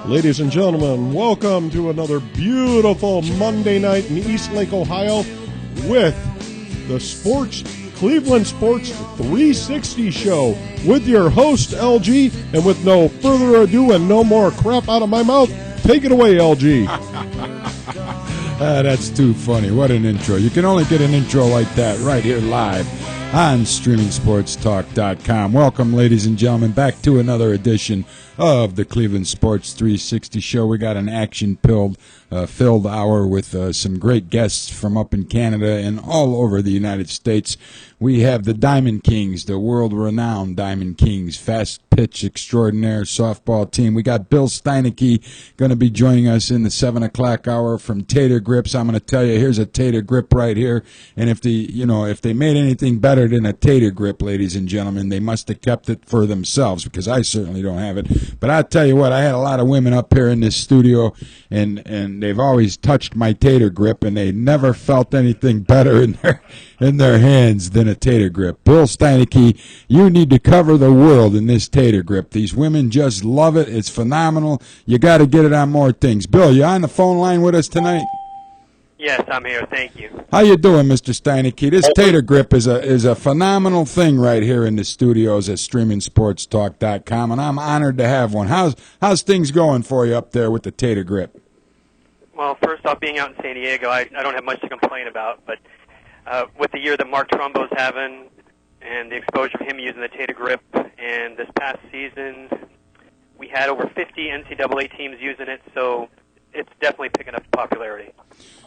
Ladies and gentlemen, welcome to another beautiful Monday night in East Lake, Ohio with the Cleveland Sports 360 show with your host, LG. And with no further ado and no more crap out of my mouth, take it away, LG. That's too funny. What an intro. You can only get an intro like that right here live on StreamingSportsTalk.com. Welcome, ladies and gentlemen, back to another edition of the Cleveland Sports 360 show. We got an action-filled hour with some great guests from up in Canada and all over the United States. We have the Diamond Kings, the world-renowned Diamond Kings, fast-pitch extraordinaire softball team. We got Bill Steinecke going to be joining us in the 7 o'clock hour from Tater Grips. I'm going to tell you, here's a Tater Grip right here. And if they made anything better than a Tater Grip, ladies and gentlemen, they must have kept it for themselves, because I certainly don't have it. But I tell you what, I had a lot of women up here in this studio, and they've always touched my Tater Grip, and they never felt anything better in their hands than a Tater Grip. Bill Steinecke, you need to cover the world in this Tater Grip. These women just love it. It's phenomenal. You got to get it on more things. Bill, you on the phone line with us tonight? Yes, I'm here. Thank you. How you doing, Mr. Steinecke? This Tater Grip is a phenomenal thing right here in the studios at StreamingSportsTalk.com, and I'm honored to have one. How's things going for you up there with the Tater Grip? Well, first off, being out in San Diego, I don't have much to complain about, but with the year that Mark Trumbo's having and the exposure of him using the Tater Grip, and this past season we had over 50 NCAA teams using it, so it's definitely picking up popularity.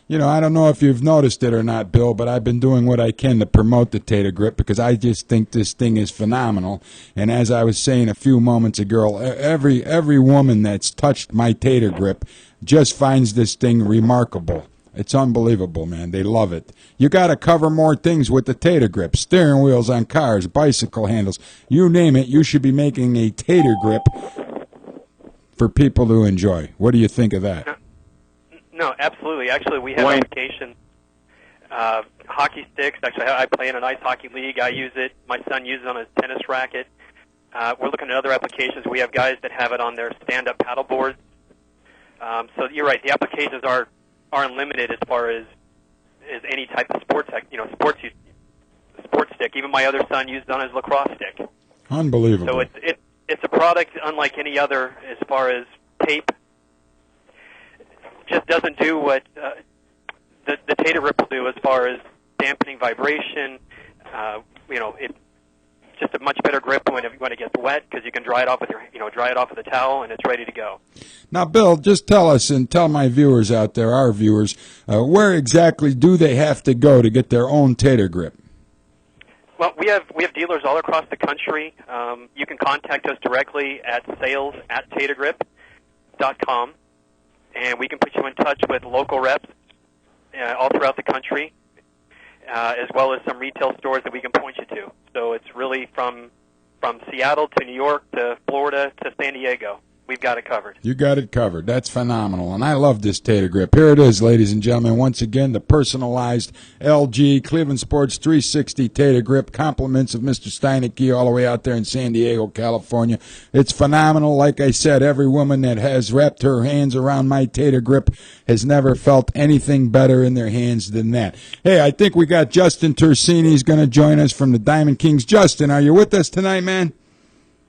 You know, I don't know if you've noticed it or not, Bill, but I've been doing what I can to promote the Tater Grip because I just think this thing is phenomenal. And as I was saying a few moments ago, every woman that's touched my Tater Grip just finds this thing remarkable. It's unbelievable, man. They love it. You got to cover more things with the Tater Grip. Steering wheels on cars, bicycle handles, you name it. You should be making a Tater Grip for people to enjoy. What do you think of that? No, absolutely. Actually, we have applications. Hockey sticks. Actually, I play in an ice hockey league. I use it. My son uses it on his tennis racket. We're looking at other applications. We have guys that have it on their stand-up paddle boards. So you're right. The applications are unlimited as far as any type of sports stick. Even my other son uses it on his lacrosse stick. Unbelievable. So it's a product unlike any other as far as tape. Just doesn't do what the Tater Grip will do as far as dampening vibration. It's just a much better grip when it gets wet because you can dry it off with the towel and it's ready to go. Now, Bill, just tell us and tell my viewers out there, our viewers, where exactly do they have to go to get their own Tater Grip? Well, we have dealers all across the country. You can contact us directly at sales@tatergrip.com. And we can put you in touch with local reps all throughout the country, as well as some retail stores that we can point you to. So it's really from Seattle to New York to Florida to San Diego. We've got it covered. You got it covered. That's phenomenal. And I love this Tater Grip. Here it is, ladies and gentlemen. Once again, the personalized LG Cleveland Sports 360 Tater Grip. Compliments of Mr. Steinecke all the way out there in San Diego, California. It's phenomenal. Like I said, every woman that has wrapped her hands around my Tater Grip has never felt anything better in their hands than that. Hey, I think we got Justin Tersigni is going to join us from the Diamond Kings. Justin, are you with us tonight, man?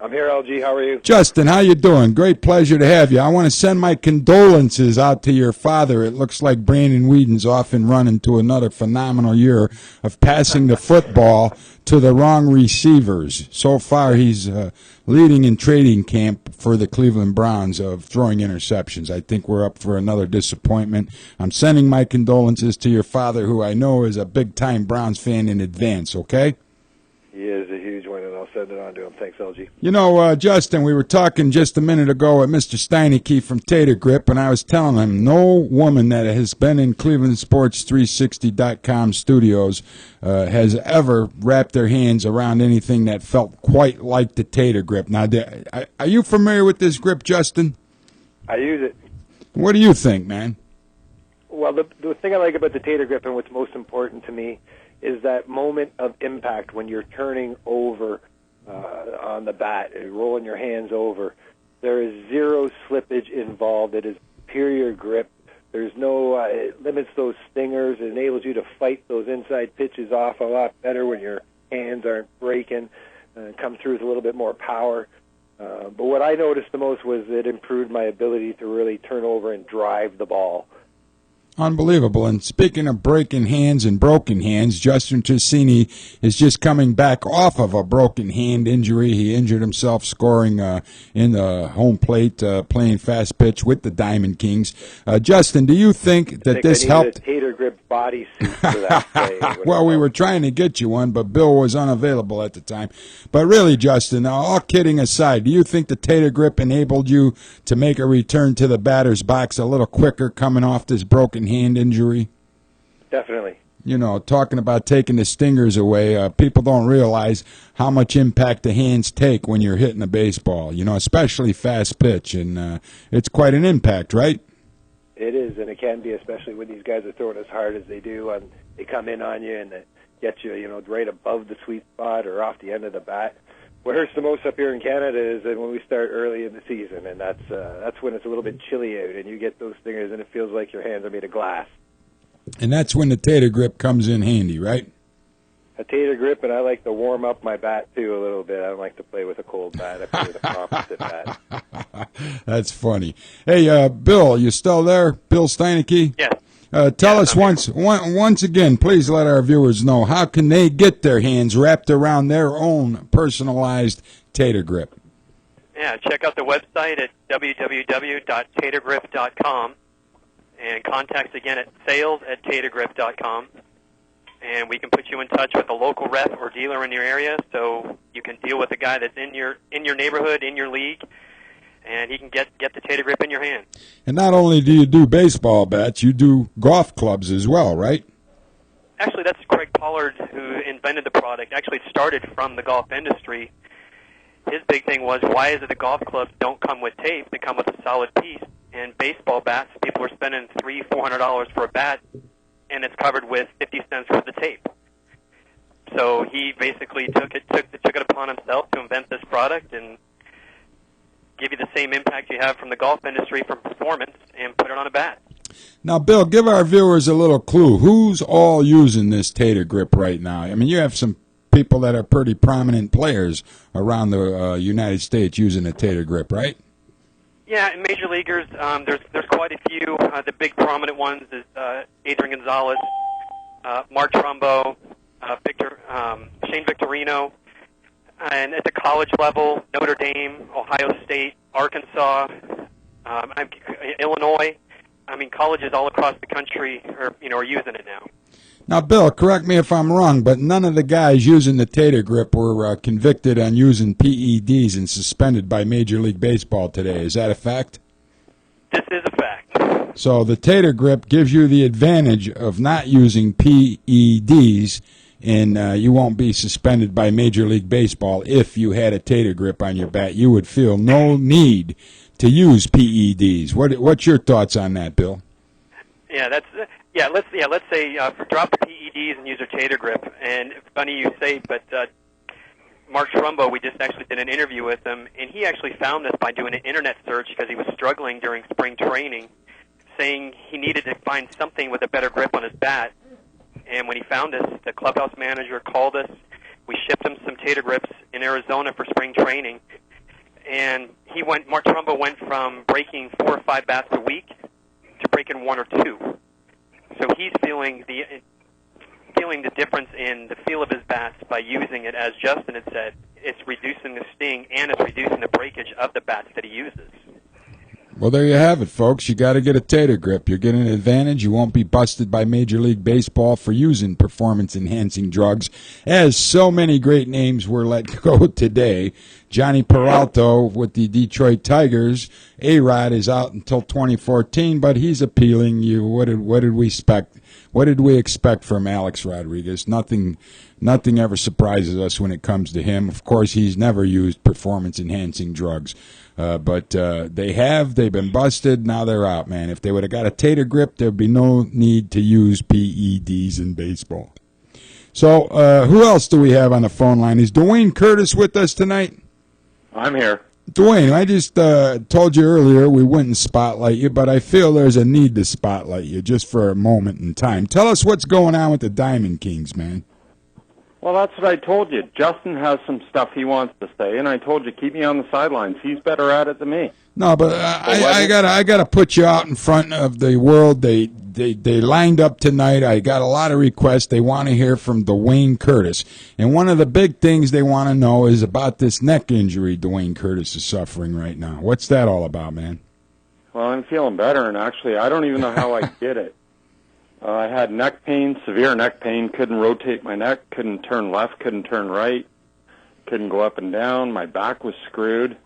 I'm here, LG. How are you? Justin, how you doing? Great pleasure to have you. I want to send my condolences out to your father. It looks like Brandon Whedon's off and running to another phenomenal year of passing the football to the wrong receivers. So far, he's leading in trading camp for the Cleveland Browns of throwing interceptions. I think we're up for another disappointment. I'm sending my condolences to your father, who I know is a big-time Browns fan in advance, okay? He is a huge one, and I'll send it on to him. Thanks, LG. You know, Justin, we were talking just a minute ago with Mr. Steinecke from Tater Grip, and I was telling him no woman that has been in ClevelandSports360.com studios has ever wrapped their hands around anything that felt quite like the Tater Grip. Now, are you familiar with this grip, Justin? I use it. What do you think, man? Well, the thing I like about the Tater Grip and what's most important to me is that moment of impact when you're turning over on the bat, rolling your hands over. There is zero slippage involved. It is superior grip. There's no, it limits those stingers. It enables you to fight those inside pitches off a lot better when your hands aren't breaking, come through with a little bit more power. But what I noticed the most was it improved my ability to really turn over and drive the ball. Unbelievable. And speaking of breaking hands and broken hands, Justin Tersigni is just coming back off of a broken hand injury. He injured himself scoring in the home plate, playing fast pitch with the Diamond Kings. Justin, do you think that this helped? A Tater Grip bodysuit for that play. Well, we were trying to get you one, but Bill was unavailable at the time. But really, Justin, all kidding aside, do you think the Tater Grip enabled you to make a return to the batter's box a little quicker coming off this broken hand injury? Definitely. You know, talking about taking the stingers away, people don't realize how much impact the hands take when you're hitting a baseball, you know, especially fast pitch, and it's quite an impact, right? It is, and it can be, especially when these guys are throwing as hard as they do, and they come in on you and they get you, you know, right above the sweet spot or off the end of the bat. What hurts the most up here in Canada is that when we start early in the season, and that's when it's a little bit chilly out, and you get those stingers, and it feels like your hands are made of glass. And that's when the Tater Grip comes in handy, right? A Tater Grip, and I like to warm up my bat, too, a little bit. I don't like to play with a cold bat. I play with a composite bat. That's funny. Hey, Bill, you still there? Bill Steinecke? Yes. Tell us once again, please let our viewers know, how can they get their hands wrapped around their own personalized Tater Grip? Yeah, check out the website at www.tatergrip.com and contact again at sales@tatergrip.com. And we can put you in touch with a local rep or dealer in your area, so you can deal with a guy that's in your neighborhood, in your league, and he can get the Tater Grip in your hand. And not only do you do baseball bats, you do golf clubs as well, right? Actually, that's Craig Pollard who invented the product. Actually, it started from the golf industry. His big thing was, why is it the golf clubs don't come with tape? They come with a solid piece. And baseball bats, people are spending $300-400 for a bat, and it's covered with 50 cents worth of tape. So he basically took it upon himself to invent this product and give you the same impact you have from the golf industry from performance and put it on a bat. Now, Bill, give our viewers a little clue. Who's all using this Tater Grip right now? I mean, you have some people that are pretty prominent players around the United States using the Tater Grip, right? Yeah, in major leaguers, there's quite a few. The big prominent ones is Adrian Gonzalez, Mark Trumbo, Shane Victorino, and at the college level, Notre Dame, Ohio State, Arkansas, Illinois. I mean, colleges all across the country are using it now. Now, Bill, correct me if I'm wrong, but none of the guys using the Tater Grip were convicted on using PEDs and suspended by Major League Baseball today. Is that a fact? This is a fact. So the Tater Grip gives you the advantage of not using PEDs, and you won't be suspended by Major League Baseball. If you had a Tater Grip on your bat, you would feel no need to use PEDs. What's your thoughts on that, Bill? Let's say drop the PEDs and use a Tater Grip. And it's funny you say, but Mark Trumbo, we just actually did an interview with him, and he actually found this by doing an internet search because he was struggling during spring training, saying he needed to find something with a better grip on his bat. And when he found us, the clubhouse manager called us. We shipped him some Tater Grips in Arizona for spring training, and Mark Trumbo went from breaking 4 or 5 bats a week to breaking 1 or 2. So he's feeling the difference in the feel of his bats by using it. As Justin had said, it's reducing the sting and it's reducing the breakage of the bats that he uses. Well, there you have it, folks. You got to get a Tater Grip. You're getting an advantage. You won't be busted by Major League Baseball for using performance-enhancing drugs, as so many great names were let go today. Johnny Peralta with the Detroit Tigers. A-Rod is out until 2014, but he's appealing. What did we expect? What did we expect from Alex Rodriguez? Nothing ever surprises us when it comes to him. Of course, he's never used performance-enhancing drugs. But they've been busted, now they're out, man. If they would have got a Tater Grip, there'd be no need to use PEDs in baseball. So who else do we have on the phone line? Is Dwayne Curtis with us tonight? I'm here. Dwayne, I just told you earlier we wouldn't spotlight you, but I feel there's a need to spotlight you just for a moment in time. Tell us what's going on with the Diamond Kings, man. Well, that's what I told you. Justin has some stuff he wants to say, and I told you keep me on the sidelines. He's better at it than me. No, but I gotta put you out in front of the world. They lined up tonight. I got a lot of requests. They want to hear from Dwayne Curtis, and one of the big things they want to know is about this neck injury Dwayne Curtis is suffering right now. What's that all about, man? Well, I'm feeling better, and actually, I don't even know how I did it. I had neck pain, severe neck pain, couldn't rotate my neck, couldn't turn left, couldn't turn right, couldn't go up and down. My back was screwed.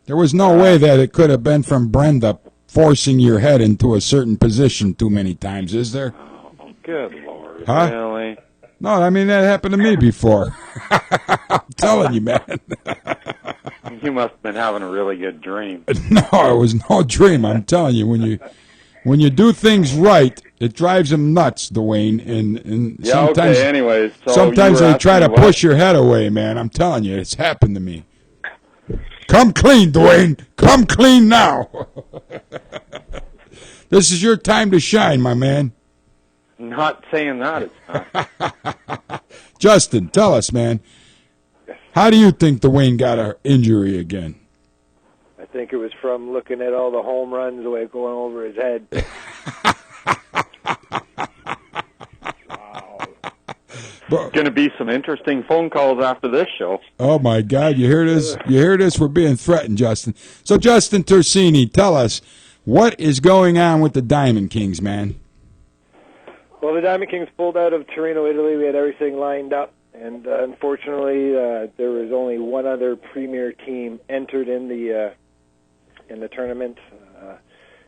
There was no way that it could have been from Brenda forcing your head into a certain position too many times, is there? Oh, good Lord. Huh? Really? No, I mean, that happened to me before. I'm telling you, man. You must have been having a really good dream. No, it was no dream. I'm telling you, when you do things right, it drives them nuts, Dwayne. And Yeah, sometimes, okay, anyways. So sometimes they try to asking me push your head away, man. I'm telling you, it's happened to me. Come clean, Dwayne. Come clean now. This is your time to shine, my man. Not saying that it's not. Justin, tell us, man. How do you think Dwayne got an injury again? I think it was from looking at all the home runs the way going over his head. Going to be some interesting phone calls after this show. Oh my God! You hear this? You hear this? We're being threatened, Justin. So, Justin Tersigni, tell us what is going on with the Diamond Kings, man. Well, the Diamond Kings pulled out of Torino, Italy. We had everything lined up, and unfortunately, there was only one other premier team entered in the tournament.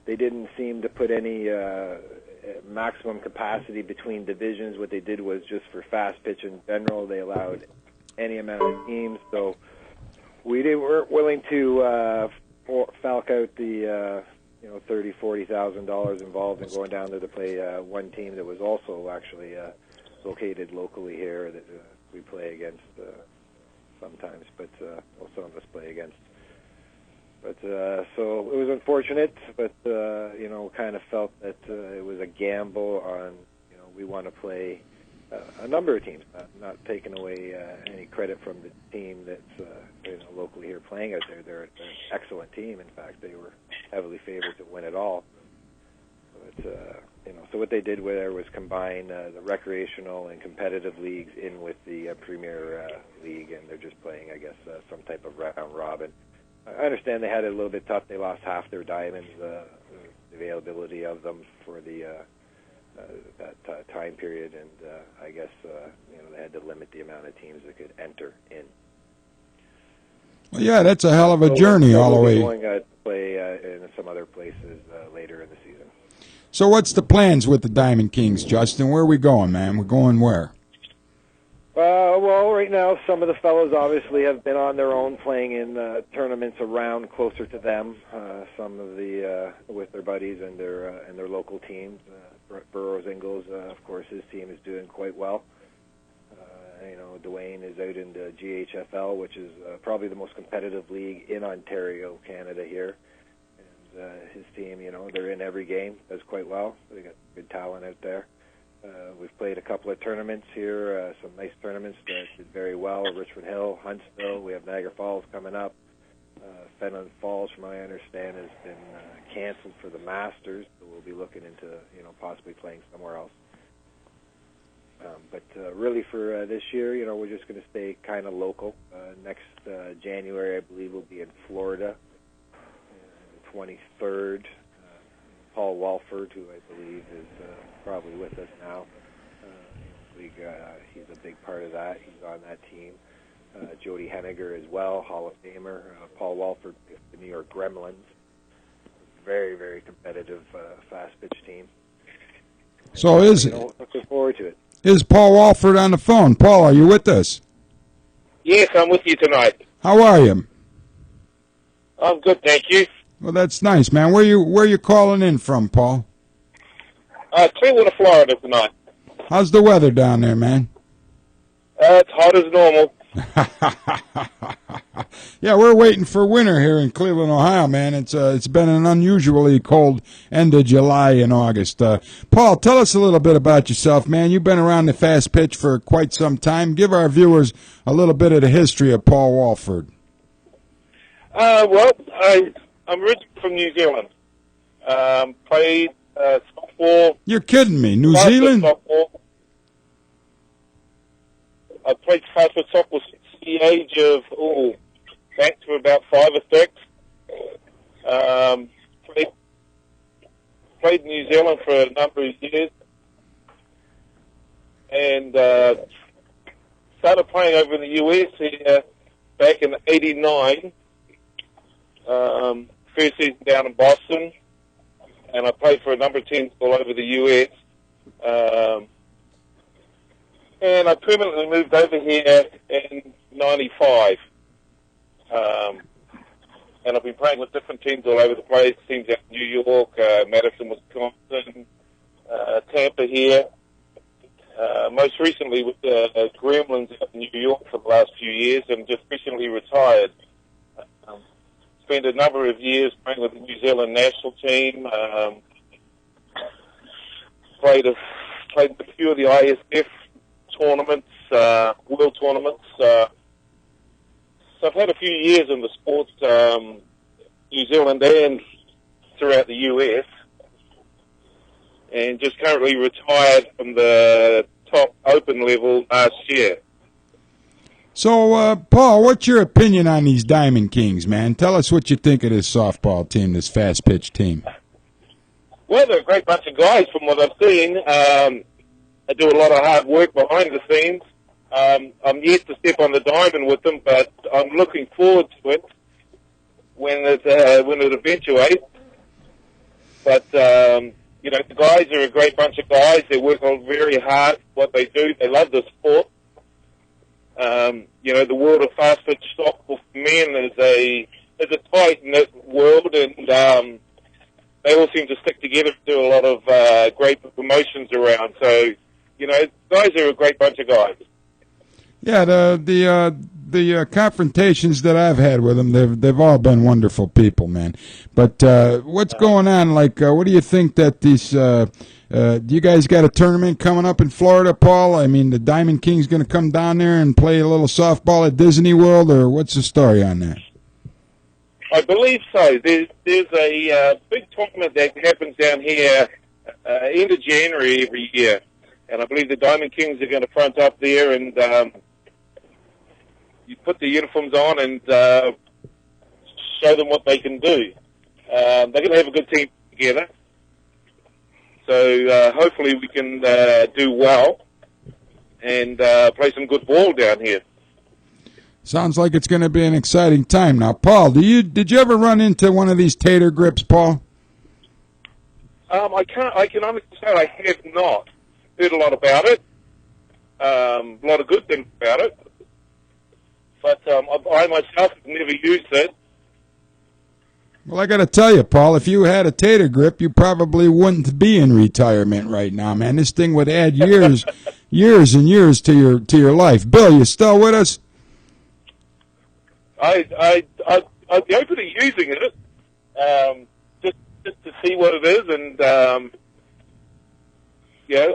They didn't seem to put any maximum capacity between divisions. What they did was just for fast pitch in general, they allowed any amount of teams. So we weren't willing to fork out the $30,000-$40,000 involved in going down there to play one team that was also actually located locally here that we play against sometimes, but some of us play against. But so it was unfortunate, but kind of felt that it was a gamble on, we want to play a number of teams, not taking away any credit from the team that's locally here playing out there. They're an excellent team. In fact, they were heavily favored to win it all. But so what they did there was combine the recreational and competitive leagues in with the Premier League, and they're just playing, I guess, some type of round robin. I understand they had it a little bit tough. They lost half their diamonds, the availability of them for the that time period, and I guess they had to limit the amount of teams that could enter in. Well, yeah, that's a hell of a journey all the way. Going to play in some other places later in the season. So what's the plans with the Diamond Kings, Justin? Where are we going, man? We're going where? Well, right now, some of the fellows obviously have been on their own, playing in tournaments around closer to them. Some of the with their buddies and their local teams. Burroughs Ingalls, of course, his team is doing quite well. Dwayne is out in the GHFL, which is probably the most competitive league in Ontario, Canada here. And his team, they're in every game, does quite well. They got good talent out there. We've played a couple of tournaments here, some nice tournaments that did very well. Richmond Hill, Huntsville, we have Niagara Falls coming up. Fenelon Falls, from what I understand, has been canceled for the Masters, so we'll be looking into, possibly playing somewhere else. But really for this year, we're just going to stay kind of local. Next January, I believe, we'll be in Florida. The 23rd, Paul Walford, who I believe is probably with us now. He's a big part of that. He's on that team. Jody Henniger as well, Hall of Famer. Paul Walford with the New York Gremlins. Very, very competitive fast pitch team. So looking forward to it. Is Paul Walford on the phone? Paul, are you with us? Yes, I'm with you tonight. How are you? I'm good, thank you. Well, that's nice, man. Where you calling in from, Paul? Clearwater, Florida tonight. How's the weather down there, man? It's hot as normal. Yeah, we're waiting for winter here in Cleveland, Ohio, man. It's been an unusually cold end of July and August. Paul, tell us a little bit about yourself, man. You've been around the fast pitch for quite some time. Give our viewers a little bit of the history of Paul Walford. Well, I'm originally from New Zealand. Played softball. You're kidding me. New Zealand? Softball. I played fast foot softball since the age of, back to about 5 or 6. Played in New Zealand for a number of years. And started playing over in the US here back in '89. First season down in Boston. And I played for a number of teams all over the US. And I permanently moved over here in '95. And I've been playing with different teams all over the place, teams out in New York, Madison, Wisconsin, Tampa here. Most recently with the Gremlins out in New York for the last few years, and just recently retired. Spent a number of years playing with the New Zealand national team. Played a few of the ISF tournaments, world tournaments. So I've had a few years in the sports, New Zealand and throughout the US, and just currently retired from the top open level last year. So, Paul, what's your opinion on these Diamond Kings, man? Tell us what you think of this softball team, this fast pitch team. Well, they're a great bunch of guys from what I've seen. They do a lot of hard work behind the scenes. I'm yet to step on the diamond with them, but I'm looking forward to it when it eventuates. But the guys are a great bunch of guys. They work on very hard what they do. They love the sport. The world of fast pitch softball for men is a tight knit world, and they all seem to stick together and do a lot of great promotions around. So, guys are a great bunch of guys. Yeah, the confrontations that I've had with them, they've all been wonderful people, man. But what's going on? Like, what do you think that these? Do you guys got a tournament coming up in Florida, Paul? I mean, the Diamond King's going to come down there and play a little softball at Disney World, or what's the story on that? I believe so. There's a big tournament that happens down here end of January every year, and I believe the Diamond Kings are going to front up there, and you put the uniforms on and show them what they can do. They're going to have a good team together, so hopefully we can do well and play some good ball down here. Sounds like it's going to be an exciting time. Now, Paul, did you ever run into one of these tater grips, Paul? I can honestly say I have not. Heard a lot about it, a lot of good things about it, but I myself have never used it. Well, I got to tell you, Paul, if you had a tater grip, you probably wouldn't be in retirement right now, man. This thing would add years, years and years to your life. Bill, you still with us? I'd be open to using it, just to see what it is, and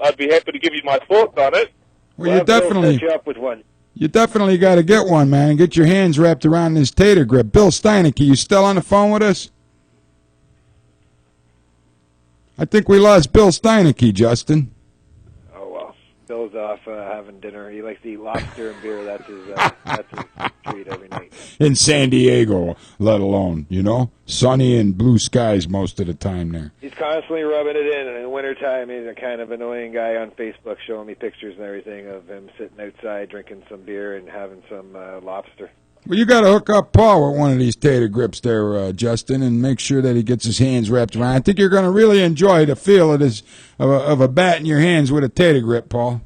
I'd be happy to give you my thoughts on it. Well, you definitely set you up with one. You definitely got to get one, man, and get your hands wrapped around this tater grip. Bill Steinecke, you still on the phone with us? I think we lost Bill Steinecke, Justin. Oh, well. Bill's off having dinner. He likes to eat lobster and beer. That's his treat every night. In San Diego, let alone, sunny and blue skies most of the time there. He's constantly rubbing it in. And in the wintertime, he's a kind of annoying guy on Facebook showing me pictures and everything of him sitting outside drinking some beer and having some lobster. Well, you got to hook up Paul with one of these tater grips there, Justin, and make sure that he gets his hands wrapped around. I think you're going to really enjoy the feel of a bat in your hands with a tater grip, Paul.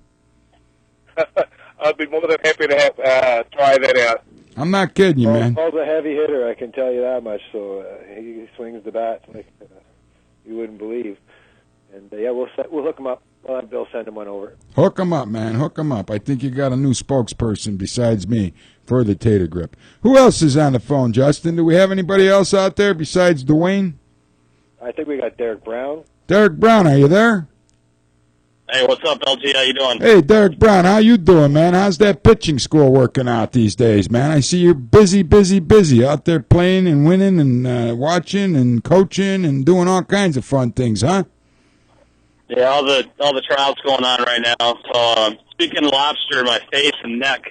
I'd be more than happy to try that out. I'm not kidding you, man. Paul's a heavy hitter, I can tell you that much. So he swings the bat like you wouldn't believe. And we'll hook him up. Well, have Bill send him one over. Hook him up, man. Hook him up. I think you got a new spokesperson besides me for the Tater Grip. Who else is on the phone, Justin? Do we have anybody else out there besides Dwayne? I think we got Darrick Brown. Derek Brown, are you there? Hey, what's up, LG? How you doing? Hey, Derek Brown, how you doing, man? How's that pitching school working out these days, man? I see you're busy out there playing and winning and watching and coaching and doing all kinds of fun things, huh? Yeah, all the trials going on right now. So, speaking of lobster, my face and neck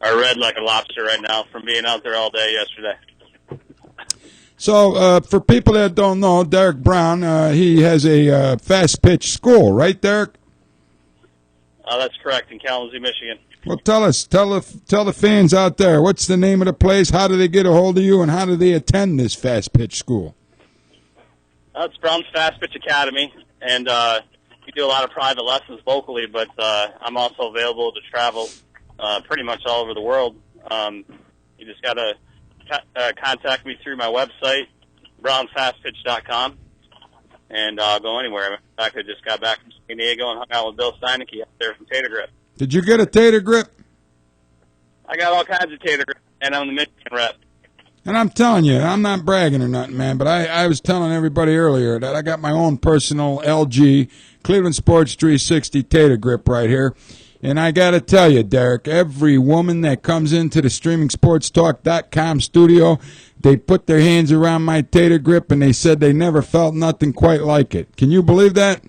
are red like a lobster right now from being out there all day yesterday. So, for people that don't know, Derek Brown, he has a fast pitch school, right, Derek? That's correct, in Kalamazoo, Michigan. Well, tell the fans out there, what's the name of the place, how do they get a hold of you, and how do they attend this fast pitch school? It's Brown's Fast Pitch Academy, and we do a lot of private lessons locally, but I'm also available to travel pretty much all over the world. You just got to contact me through my website, brownfastpitch.com, and I'll go anywhere. In fact, I just got back from San Diego and hung out with Bill Steinecke up there from Tater Grip. Did you get a Tater Grip? I got all kinds of Tater Grip, and I'm the Michigan rep. And I'm telling you, I'm not bragging or nothing, man, but I was telling everybody earlier that I got my own personal LG Cleveland Sports 360 Tater Grip right here. And I got to tell you, Derek, every woman that comes into the StreamingSportsTalk.com studio, they put their hands around my Tater Grip and they said they never felt nothing quite like it. Can you believe that?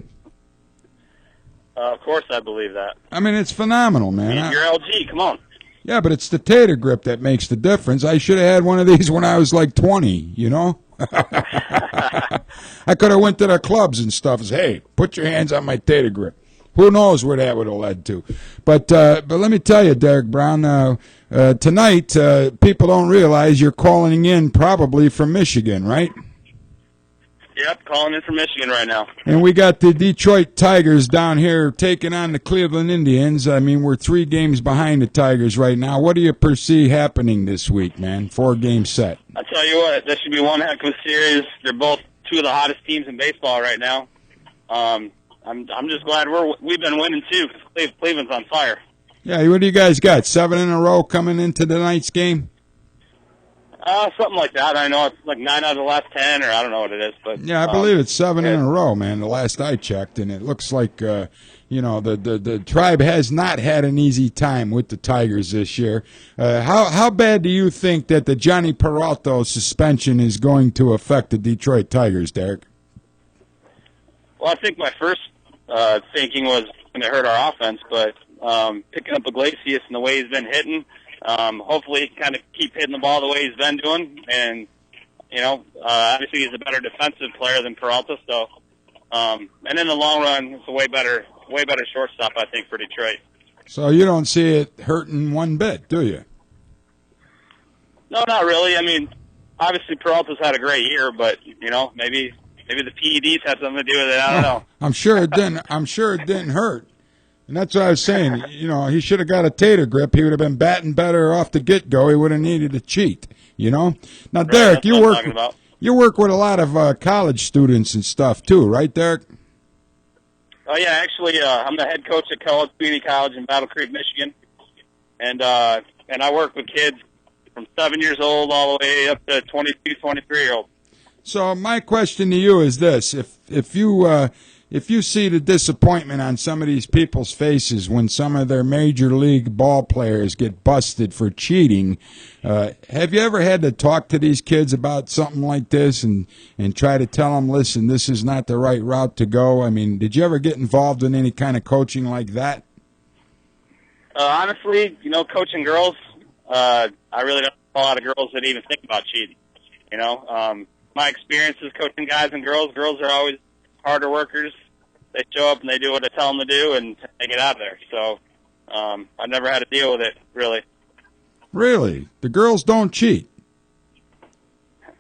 Of course I believe that. I mean, it's phenomenal, man. You're LG, come on. Yeah, but it's the Tater Grip that makes the difference. I should have had one of these when I was like 20, you know? I could have went to the clubs and stuff and said, hey, put your hands on my Tater Grip. Who knows where that would have led to. But let me tell you, Derek Brown, tonight people don't realize you're calling in probably from Michigan, right? Yep, calling in from Michigan right now. And we got the Detroit Tigers down here taking on the Cleveland Indians. I mean, we're 3 games behind the Tigers right now. What do you perceive happening this week, man? 4-game set. I tell you what, that should be one heck of a series. They're both 2 of the hottest teams in baseball right now. I'm just glad we've been winning too, because Cleveland's on fire. Yeah, what do you guys got? 7 in a row coming into tonight's game? Something like that. I know it's like 9 out of the last 10, or I don't know what it is, but yeah, I believe it's 7 in a row, man. The last I checked, and it looks like the tribe has not had an easy time with the Tigers this year. How bad do you think that the Johnny Peralta suspension is going to affect the Detroit Tigers, Derek? Well, I think my first thinking was going to hurt our offense, but picking up Iglesias and the way he's been hitting, hopefully he kind of keep hitting the ball the way he's been doing. And, obviously he's a better defensive player than Peralta. So, and in the long run, it's a way better shortstop, I think, for Detroit. So you don't see it hurting one bit, do you? No, not really. I mean, obviously Peralta's had a great year, but, maybe the PEDs had something to do with it. I don't know. I'm sure it didn't hurt. And that's what I was saying. He should have got a Tater Grip. He would have been batting better off the get-go. He would have needed to cheat, Now, right, Derek, you work with a lot of college students and stuff too, right, Derek? Oh, yeah. Actually, I'm the head coach at College Community College in Battle Creek, Michigan. And I work with kids from 7 years old all the way up to 22, 23-year-olds. So my question to you is this: if you see the disappointment on some of these people's faces when some of their major league ball players get busted for cheating, have you ever had to talk to these kids about something like this and try to tell them, listen, this is not the right route to go? I mean, did you ever get involved in any kind of coaching like that? Honestly, coaching girls, I really don't know a lot of girls that even think about cheating. My experience is coaching guys and girls. Girls are always harder workers. They show up and they do what I tell them to do, and they get out of there. So I've never had to deal with it, really. Really? The girls don't cheat?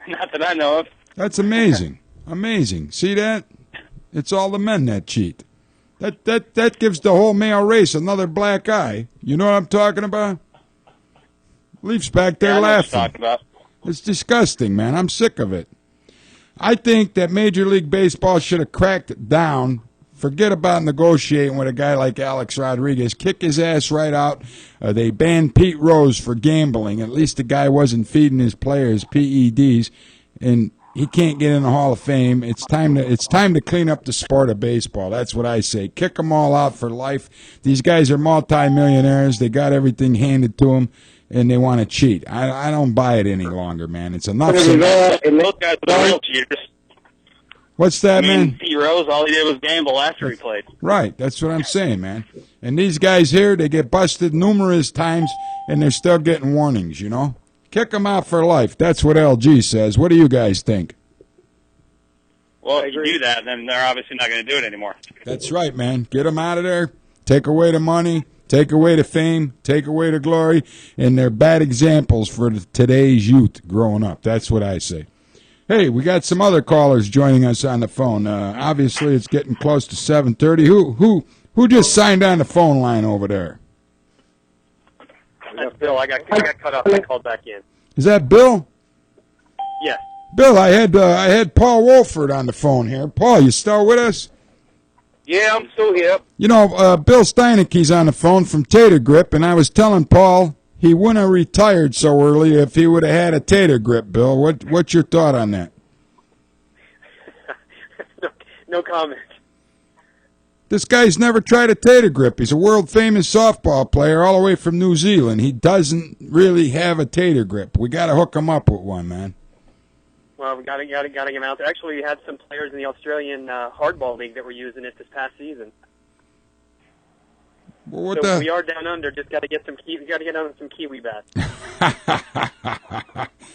Not that I know of. That's amazing. Amazing. See that? It's all the men that cheat. That gives the whole male race another black eye. You know what I'm talking about? Leaf's back there laughing. I know what you're talking about. It's disgusting, man. I'm sick of it. I think that Major League Baseball should have cracked down Forget about negotiating with a guy like Alex Rodriguez. Kick his ass right out. They banned Pete Rose for gambling. At least the guy wasn't feeding his players PEDs, and he can't get in the Hall of Fame. It's time to clean up the sport of baseball. That's what I say. Kick them all out for life. These guys are multimillionaires. They got everything handed to them, and they want to cheat. I don't buy it any longer, man. It's enough. Those guys are real cheaters. What's that, man? Pete Rose, all he did was gamble after he played. Right, that's what I'm saying, man. And these guys here, they get busted numerous times, and they're still getting warnings, you know? Kick them out for life. That's what LG says. What do you guys think? Well, if you do that, then they're obviously not going to do it anymore. That's right, man. Get them out of there. Take away the money. Take away the fame. Take away the glory. And they're bad examples for today's youth growing up. That's what I say. Hey, we got some other callers joining us on the phone. Obviously, it's getting close to 7:30. Who just signed on the phone line over there? That's Bill. I got cut off. I called back in. Is that Bill? Yes. Bill, I had Paul Walford on the phone here. Paul, you still with us? Yeah, I'm still here. You know, Bill Steinecke's on the phone from Tater Grip, and I was telling Paul he wouldn't have retired so early if he would have had a Tater Grip, Bill. What's your thought on that? No comment. This guy's never tried a Tater Grip. He's a world-famous softball player all the way from New Zealand. He doesn't really have a Tater Grip. We got to hook him up with one, man. Well, we got to get him out there. Actually, we had some players in the Australian hardball league that were using it this past season. Well, so we are down under. Just got to get some. We got to get on some Kiwi bats.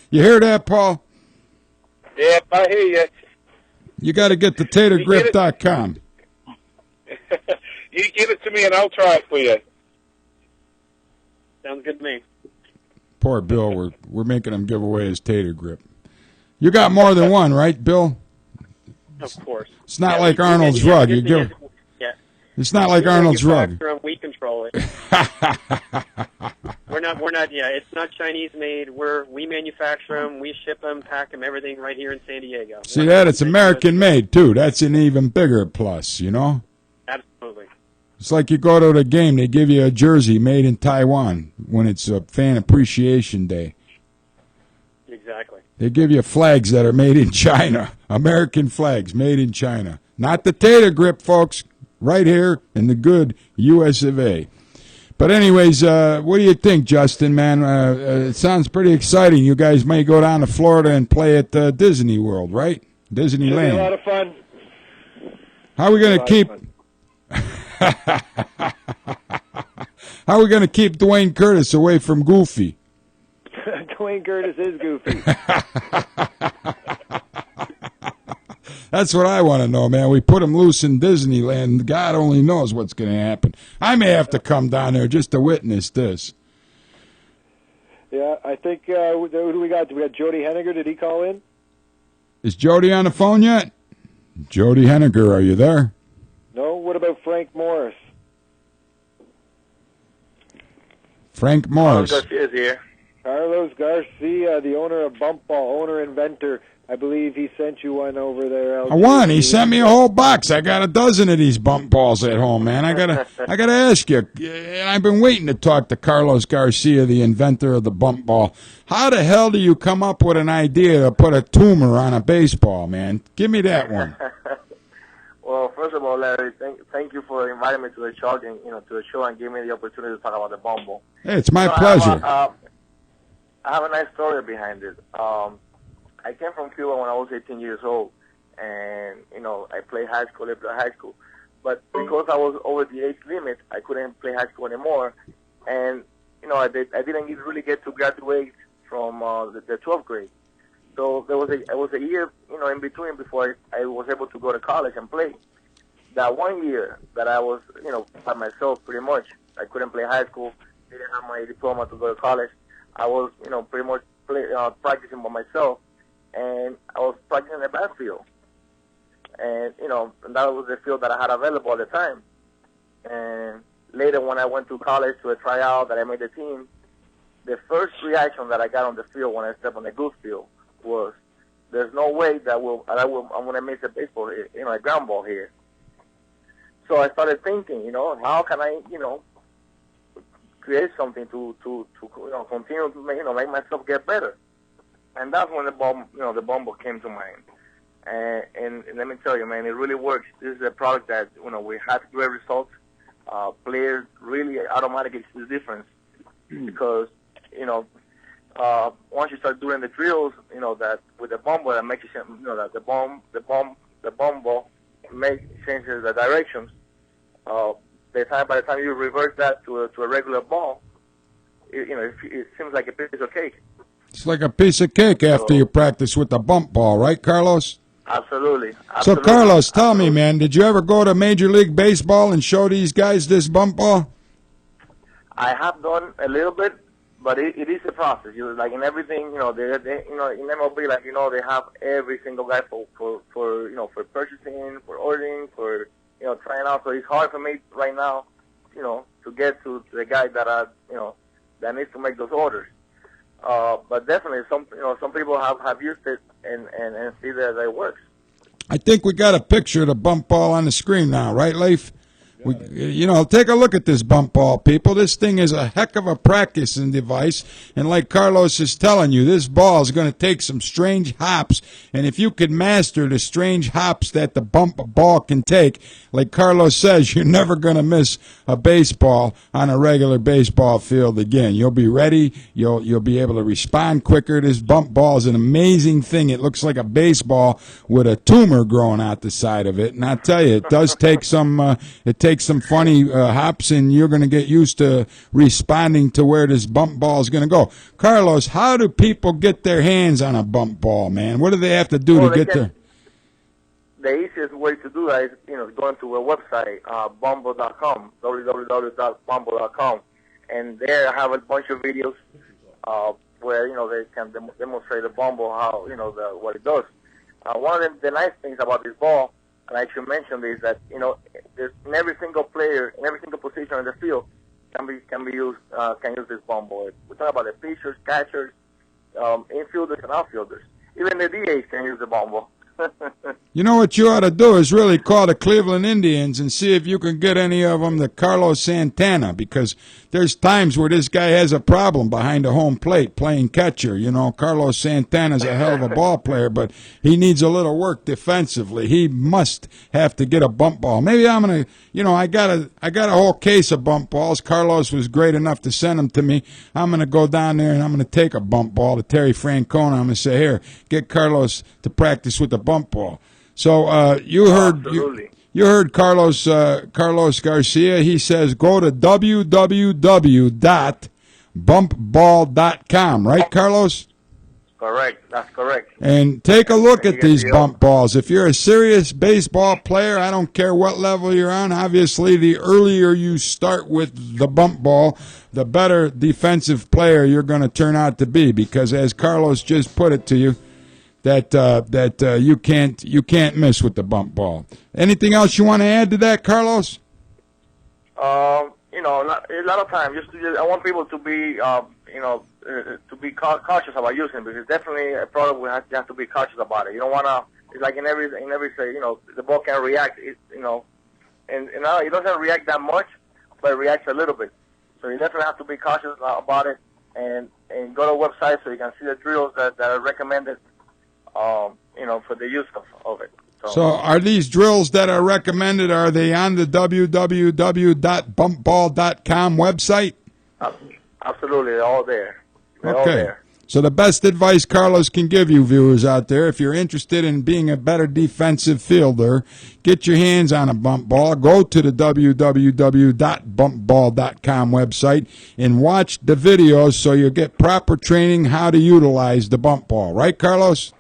You hear that, Paul? Yep, I hear you. You got to get to tatergrip.com. You give it to me and I'll try it for you. Sounds good to me. Poor Bill, we're making him give away his Tater Grip. You got more than one, right, Bill? Of course. It's not like Arnold's rug. You give. Yeah. It's not like Arnold's rug. We control it. We're not. Yeah, it's not Chinese made. We manufacture them. We ship them, pack them, everything right here in San Diego. See that? It's American made too. That's an even bigger plus, you know. Absolutely. It's like you go to the game, they give you a jersey made in Taiwan when it's a Fan Appreciation Day. Exactly. They give you flags that are made in China. American flags made in China. Not the Tater Grip, folks. Right here in the good U.S. of A. But anyways, what do you think, Justin, man? It sounds pretty exciting. You guys may go down to Florida and play at Disney World, right? Disneyland. It'll be a lot of fun. How are we going to keep... How are we going to keep Dwayne Curtis away from Goofy? Dwayne Curtis is Goofy. That's what I want to know, man. We put him loose in Disneyland. God only knows what's going to happen. I may have to come down there just to witness this. Yeah, I think, who do we got? Do we got Jody Henniger? Did he call in? Is Jody on the phone yet? Jody Henniger, are you there? No? What about Frank Morris? Frank Morris. Garcia is here. Carlos Garcia, the owner of Bumpball, owner-inventor. I believe he sent you one over there. I won. He sent me a whole box. I got a dozen of these bump balls at home, man. I gotta ask you. And I've been waiting to talk to Carlos Garcia, the inventor of the bump ball. How the hell do you come up with an idea to put a tumor on a baseball, man? Give me that one. Well, first of all, Larry, thank you for inviting me to the show, and to the show, and giving me the opportunity to talk about the bump ball. Hey, it's my pleasure. I have a nice story behind it. I came from Cuba when I was 18 years old, and, I played high school, lived at high school. But because I was over the age limit, I couldn't play high school anymore. And, I didn't really get to graduate from the 12th grade. So there was a year, in between before I was able to go to college and play. That 1 year that I was, by myself pretty much, I couldn't play high school, didn't have my diploma to go to college. I was, pretty much practicing by myself. And I was practicing in the backfield. And, and that was the field that I had available at the time. And later when I went to college to a tryout that I made the team, the first reaction that I got on the field when I stepped on the good field was, there's no way that I'm going to miss a baseball here, a ground ball here. So I started thinking, how can I, create something to continue to make myself get better. And that's when the Bumpball came to mind. And let me tell you, man, it really works. This is a product that, we had great results. Players really automatically see the difference because, once you start doing the drills, that with the Bumpball, that makes you, that the Bumpball changes the directions. By the time you reverse that to a regular ball, it seems like a piece of cake. It's like a piece of cake after you practice with the bump ball, right, Carlos? Absolutely. So, Carlos, tell me, man, did you ever go to Major League Baseball and show these guys this bump ball? I have done a little bit, but it is a process. Like in everything, in MLB, they have every single guy for purchasing, for ordering, for trying out. So it's hard for me right now, to get to the guy that that needs to make those orders. But definitely, some people have used it and see that it works. I think we got a picture of the bump ball on the screen now, right, Leif? Take a look at this bump ball, people. This thing is a heck of a practicing device, and like Carlos is telling you, this ball is going to take some strange hops, and if you could master the strange hops that the bump ball can take, like Carlos says, you're never going to miss a baseball on a regular baseball field again. You'll be ready. You'll be able to respond quicker. This bump ball is an amazing thing. It looks like a baseball with a tumor growing out the side of it, and I tell you, it does take some some funny hops, and you're going to get used to responding to where this bump ball is going to go. Carlos, how do people get their hands on a bump ball, man? What do they have to do to get there? The easiest way to do that is, going to a website, Bumpball.com, www.bumpball.com, and there I have a bunch of videos where, they can demonstrate the Bumpball, how, what it does. One of the nice things about this ball, and I should mention this, that there's in every single player, in every single position in the field can use this Bumpball. We're talking about the pitchers, catchers, infielders, and outfielders. Even the DAs can use the Bumpball. You know what you ought to do is really call the Cleveland Indians and see if you can get any of them to Carlos Santana, because there's times where this guy has a problem behind the home plate playing catcher. Carlos Santana's a hell of a ball player, but he needs a little work defensively. He must have to get a bump ball. Maybe I'm going to, I got a whole case of bump balls. Carlos was great enough to send them to me. I'm going to go down there and I'm going to take a bump ball to Terry Francona. I'm going to say, here, get Carlos to practice with the bump ball. So you heard Carlos Garcia. He says go to www.bumpball.com, right, Carlos? Correct. That's correct. And take a look at these bump balls. If you're a serious baseball player, I don't care what level you're on, obviously the earlier you start with the bump ball, the better defensive player you're going to turn out to be, because as Carlos just put it to you, that you can't miss with the bump ball. Anything else you want to add to that, Carlos? A lot of times, I want people to be, to be cautious about using it, because it's definitely a product we have to be cautious about it. You don't want to. It's like in every the ball can react. And it doesn't react that much, but it reacts a little bit. So you definitely have to be cautious about it, and go to a website so you can see the drills that are recommended. For the use of it. So are these drills that are recommended, are they on the www.bumpball.com website? Absolutely, they're all there. They're all there. So the best advice Carlos can give you, viewers out there, if you're interested in being a better defensive fielder, get your hands on a bump ball. Go to the www.bumpball.com website and watch the videos so you get proper training how to utilize the bump ball. Right, Carlos?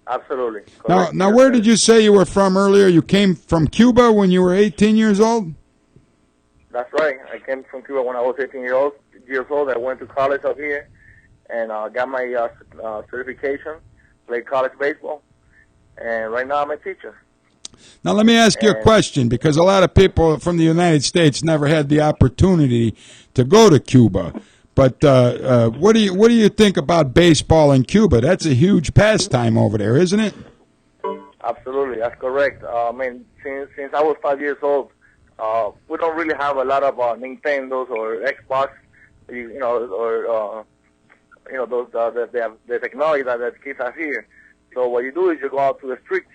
Absolutely. Now, where did you say you were from earlier? You came from Cuba when you were 18 years old? That's right. I came from Cuba when I was 18 years old. I went to college up here and got my certification, played college baseball, and right now I'm a teacher. Now, let me ask you a question, because a lot of people from the United States never had the opportunity to go to Cuba. But what do you think about baseball in Cuba? That's a huge pastime over there, isn't it? Absolutely, that's correct. Since I was 5 years old, We don't really have a lot of Nintendos or Xbox, or those the technology that the kids have here. So what you do is you go out to the streets,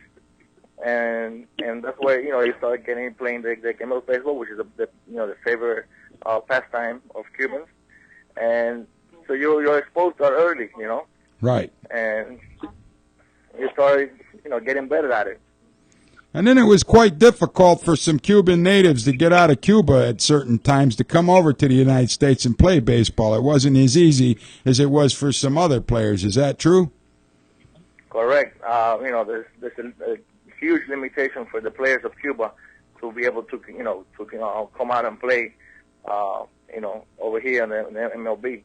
and that's where you start playing the game of baseball, which is the favorite pastime of Cubans, and so you're exposed to it early, Right. And you start getting better at it. And then it was quite difficult for some Cuban natives to get out of Cuba at certain times to come over to the United States and play baseball. It wasn't as easy as it was for some other players. Is that true? Correct. There's a huge limitation for the players of Cuba to be able to come out and play over here in the MLB.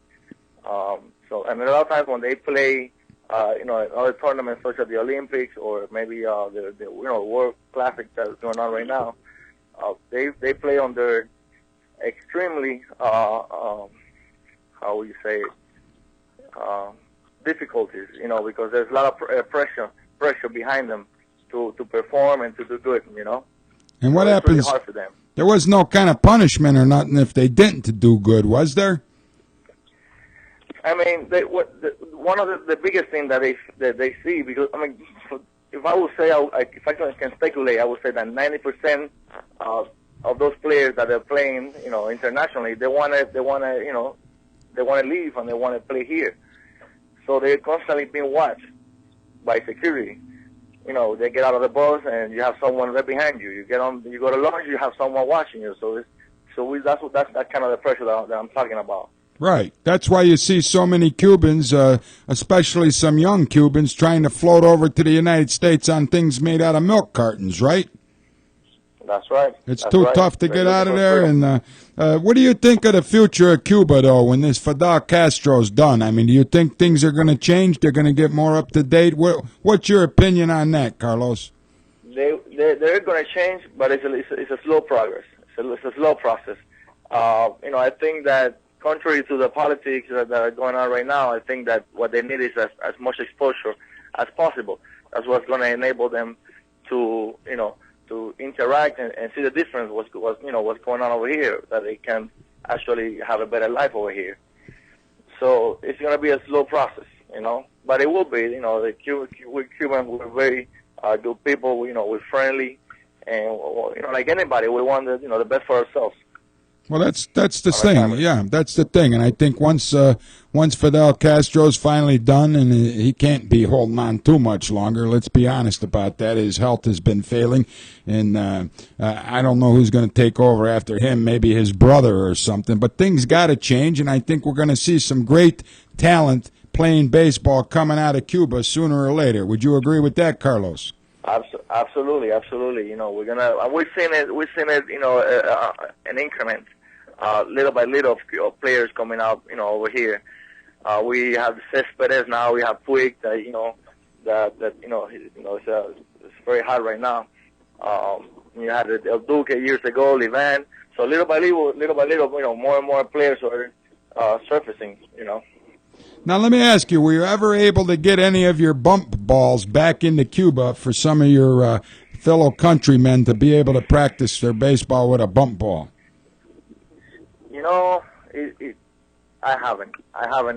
And a lot of times when they play other tournaments such as the Olympics or maybe the World Classic that's going on right now, they play under extremely how would you say difficulties, because there's a lot of pressure behind them to perform and to do good, And what so happens? It's really hard for them. There was no kind of punishment or nothing if they didn't do good, was there? I mean, one of the biggest things that they see, because if I would say, if I can speculate, I would say that 90% of those players that are playing, internationally, they want to leave and they want to play here. So they're constantly being watched by security. They get out of the bus and you have someone right behind you. You go to lunch, you have someone watching you. That's that kind of the pressure that I'm talking about. Right. That's why you see so many Cubans, especially some young Cubans, trying to float over to the United States on things made out of milk cartons, right? That's right. It's too tough to get out of there. And what do you think of the future of Cuba, though, when this Fidel Castro's done? I mean, do you think things are going to change? They're going to get more up to date? What's your opinion on that, Carlos? They're going to change, but it's a slow progress. It's a slow process. I think that contrary to the politics that are going on right now, I think that what they need is as much exposure as possible. That's what's going to enable them to interact and see the difference, what's going on over here, that they can actually have a better life over here. So it's going to be a slow process, but it will be. The Cubans were very good people. We're friendly, and like anybody, we want the best for ourselves. Well, that's the thing. Yeah, that's the thing. And I think once Fidel Castro's finally done, and he can't be holding on too much longer. Let's be honest about that. His health has been failing, and I don't know who's going to take over after him. Maybe his brother or something. But things got to change, and I think we're going to see some great talent playing baseball coming out of Cuba sooner or later. Would you agree with that, Carlos? Absolutely. We've seen it. An increment, little by little, of players coming out, over here. We have Cespedes now. We have Puig. It's very hard right now. You had El Duque years ago, Livan. So little by little, more and more players are surfacing. Now, let me ask you, were you ever able to get any of your bump balls back into Cuba for some of your fellow countrymen to be able to practice their baseball with a bump ball? I haven't,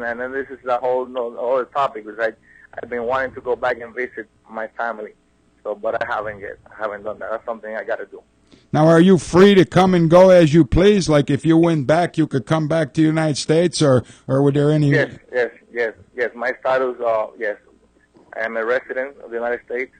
and then this is the whole other topic, because I've been wanting to go back and visit my family, but I haven't yet. I haven't done that. That's something I got to do. Now, are you free to come and go as you please? Like, if you went back, you could come back to the United States, or were there any? Yes. My status, yes. I am a resident of the United States,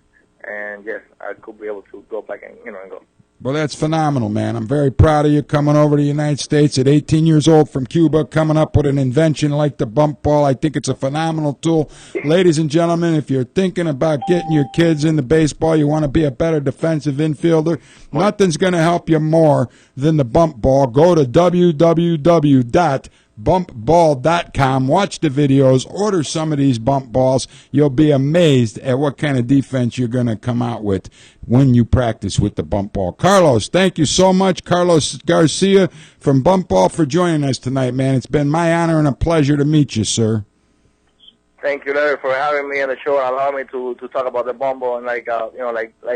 and yes, I could be able to go back and go. Well, that's phenomenal, man. I'm very proud of you coming over to the United States at 18 years old from Cuba, coming up with an invention like the bump ball. I think it's a phenomenal tool. Ladies and gentlemen, if you're thinking about getting your kids into baseball, you want to be a better defensive infielder, nothing's going to help you more than the bump ball. Go to www.bumpball.com. Watch the videos. Order some of these bump balls. You'll be amazed at what kind of defense you're going to come out with when you practice with the bump ball. Carlos, thank you so much. Carlos Garcia from Bump Ball for joining us tonight, man. It's been my honor and a pleasure to meet you, sir. Thank you, Larry, for having me on the show and allowing me to talk about the bump ball. And like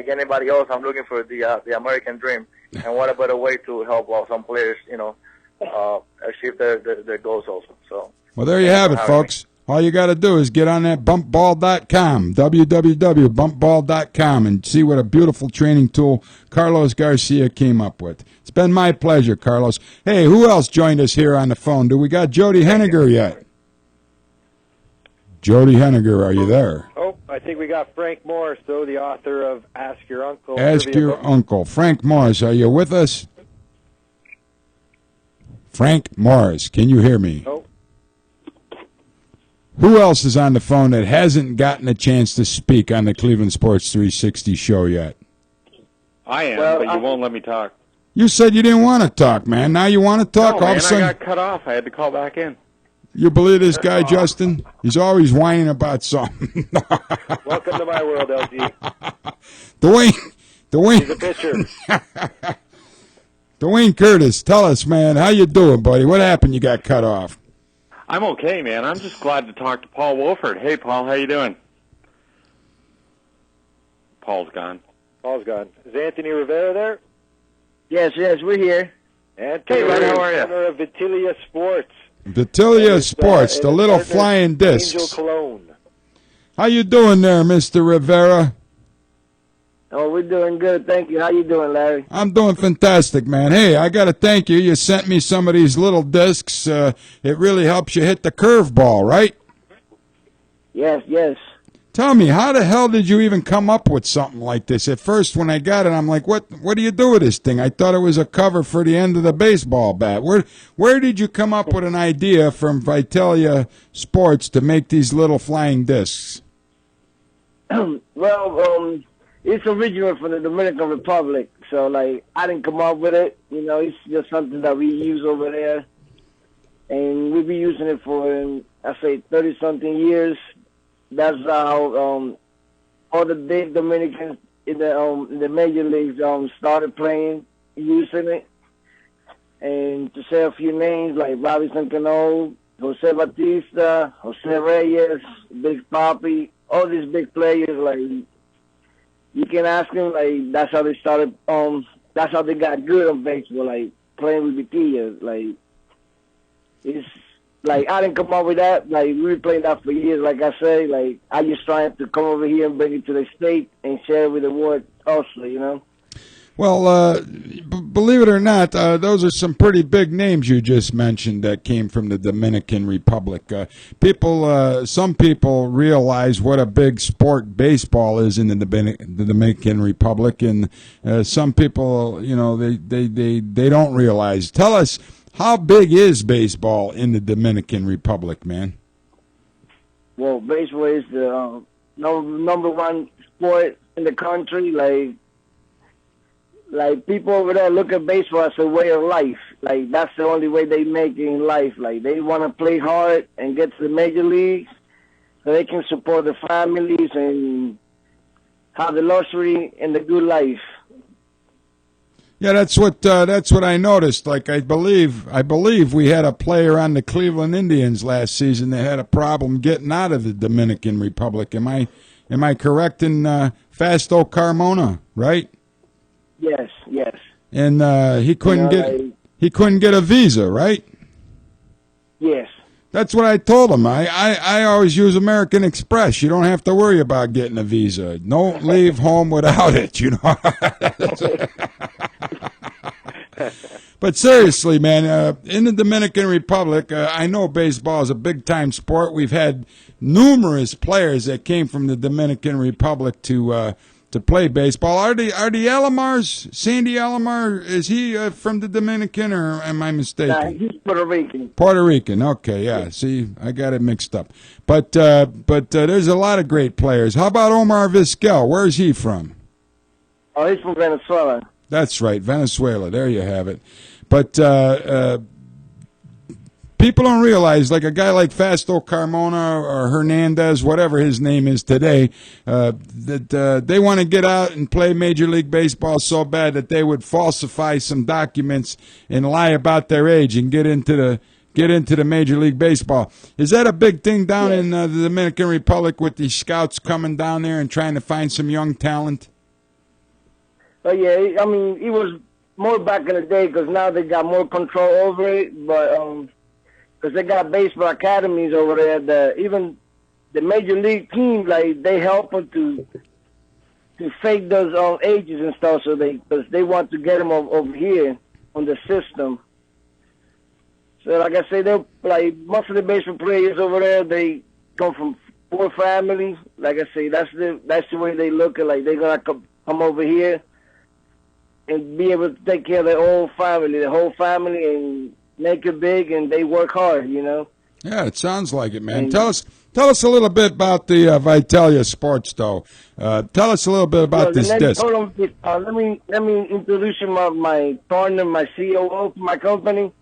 anybody else, I'm looking for the American dream. And what a better way to help some players, achieve their goals also. So. Well, there you have it, folks. All you got to do is get on that bumpball.com, www.bumpball.com, and see what a beautiful training tool Carlos Garcia came up with. It's been my pleasure, Carlos. Hey, who else joined us here on the phone? Do we got Jody Henniger yet? Jody Henniger, are you there? Oh, I think we got Frank Morris, though, the author of Ask Your Uncle. Ask Your Uncle. Frank Morris, are you with us? Frank Morris, can you hear me? Oh. Who else is on the phone that hasn't gotten a chance to speak on the Cleveland Sports 360 show yet? I am, but you won't let me talk. You said you didn't want to talk, man. Now you want to talk? No, All man, of a sudden, I got cut off. I had to call back in. You believe this guy, Justin? He's always whining about something. Welcome to my world, LG. Dwayne. He's a pitcher. Dwayne Curtis, tell us, man, how you doing, buddy? What happened you got cut off? I'm okay, man. I'm just glad to talk to Paul Walford. Hey, Paul, how you doing? Paul's gone. Paul's gone. Is Anthony Rivera there? Yes, we're here. Anthony, Hey, man, how are you? owner of Vitillasports. Vitillasports, the little partner, flying discs. Angel Cologne. How you doing there, Mr. Rivera? Oh, we're doing good. Thank you. How you doing, Larry? I'm doing fantastic, man. Hey, I got to thank you. You sent me some of these little discs. It really helps you hit the curveball, right? Yes. Tell me, how the hell did you even come up with something like this? At first, when I got it, I'm like, what do you do with this thing? I thought it was a cover for the end of the baseball bat. Where did you come up with an idea from Vitalia Sports to make these little flying discs? Well, it's original from the Dominican Republic, so I didn't come up with it. It's just something that we use over there, and we've been using it for 30-something years. That's how all the big Dominicans in the major leagues started playing, using it. And to say a few names like Robinson Cano, Jose Batista, Jose Reyes, Big Papi, all these big players, you can ask them, that's how they started, that's how they got good on baseball, playing with Vitilla. It's, I didn't come up with that. We were playing that for years, like I say. I just trying to come over here and bring it to the state and share it with the world also, Well, believe it or not, those are some pretty big names you just mentioned that came from the Dominican Republic. Some people realize what a big sport baseball is in the Dominican Republic, and some people, they don't realize. Tell us, how big is baseball in the Dominican Republic, man? Well, baseball is the number one sport in the country. People over there look at baseball as a way of life. That's the only way they make it in life. They want to play hard and get to the major leagues so they can support their families and have the luxury and the good life. Yeah, that's what I noticed. I believe we had a player on the Cleveland Indians last season that had a problem getting out of the Dominican Republic. Am I correct in Fasto Carmona, right? Yes. And he couldn't get a visa, right? Yes. That's what I told him. I always use American Express. You don't have to worry about getting a visa. Don't leave home without it, But seriously, man, in the Dominican Republic, I know baseball is a big-time sport. We've had numerous players that came from the Dominican Republic to play baseball. Are the Alomars, Sandy Alomar, is he from the Dominican, or am I mistaken? Nah, he's Puerto Rican. Puerto Rican, okay, yeah. See, I got it mixed up. But there's a lot of great players. How about Omar Vizquel? Where's he from? Oh, he's from Venezuela. That's right, Venezuela. There you have it. But people don't realize, a guy like Fasto Carmona or Hernandez, whatever his name is today, that they want to get out and play Major League Baseball so bad that they would falsify some documents and lie about their age and get into the Major League Baseball. Is that a big thing down in the Dominican Republic with these scouts coming down there and trying to find some young talent? Oh, yeah. I mean, it was more back in the day because now they got more control over it. But because they got baseball academies over there, even the major league teams, like they help them to fake those ages and stuff, so because they want to get them over here on the system. So like I say, they're like most of the baseball players over there. They come from poor families. Like I say, that's the way they look at. Like they're gonna come over here and be able to take care of their whole family, and make it big. And they work hard, you know. Yeah, it sounds like it, man. Tell us a little bit about the Vitillasports, though. Tell us a little bit about this disc. Hold on, let me introduce you my partner, my COO for my company.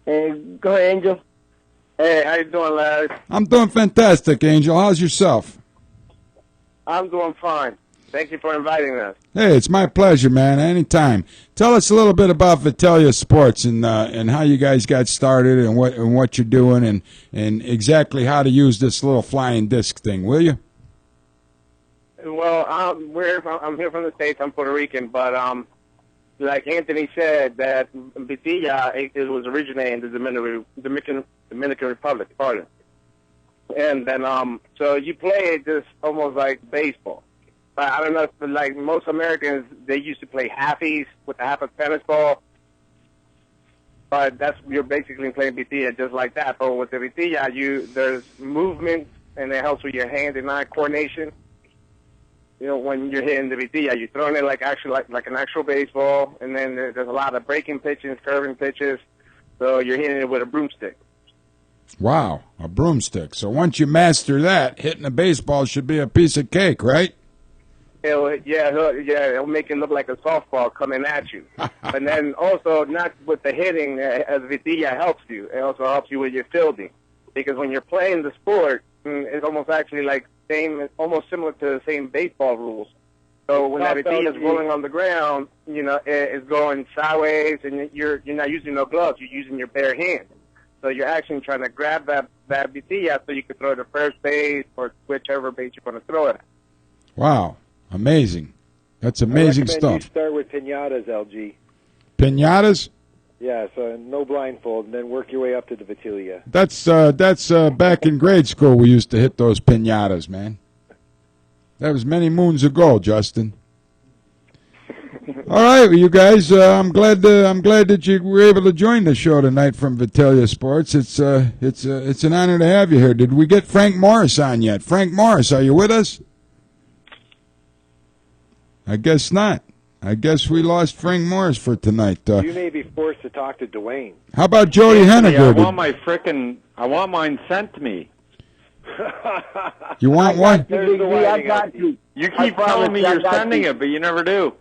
And go ahead, Angel. Hey, how you doing, Larry? I'm doing fantastic, Angel. How's yourself? I'm doing fine. Thank you for inviting us. Hey, it's my pleasure, man. Anytime. Tell us a little bit about Vitillasports and how you guys got started and what you're doing and exactly how to use this little flying disc thing, will you? Well, I'm here from the States. I'm Puerto Rican, but like Anthony said, that Vitilla it was originated in the Dominican Republic, pardon. And then so you play it just almost like baseball. I don't know if, like most Americans, they used to play halfies with a half a tennis ball. But you're basically playing Vitilla just like that. But with the Vitilla, there's movement, and it helps with your hand and eye coordination. You know, when you're hitting the Vitilla, you're throwing it like an actual baseball, and then there's a lot of breaking pitches, curving pitches, so you're hitting it with a broomstick. Wow, a broomstick. So once you master that, hitting a baseball should be a piece of cake, right? It'll make it look like a softball coming at you. And then also, not with the hitting, as Vitilla helps you, it also helps you with your fielding. Because when you're playing the sport, it's almost actually like almost similar to the same baseball rules. So when that Vitilla is rolling on the ground, you know, it's going sideways, and you're not using no gloves, you're using your bare hand. So you're actually trying to grab that Vitilla so you can throw it to first base or whichever base you're going to throw it at. Wow. Amazing. That's amazing stuff. I recommend you start with piñatas, LG. Piñatas? Yeah, so no blindfold, and then work your way up to the Vitilla. That's back in grade school we used to hit those piñatas, man. That was many moons ago, Justin. All right, well, you guys. I'm glad that you were able to join the show tonight from Vitillasports. It's an honor to have you here. Did we get Frank Morris on yet? Frank Morris, are you with us? I guess not. I guess we lost Frank Morris for tonight. You may be forced to talk to Dwayne. How about Jody Henniger? I want mine sent to me. You want one? I got you. You keep telling me you're sending it, but you never do.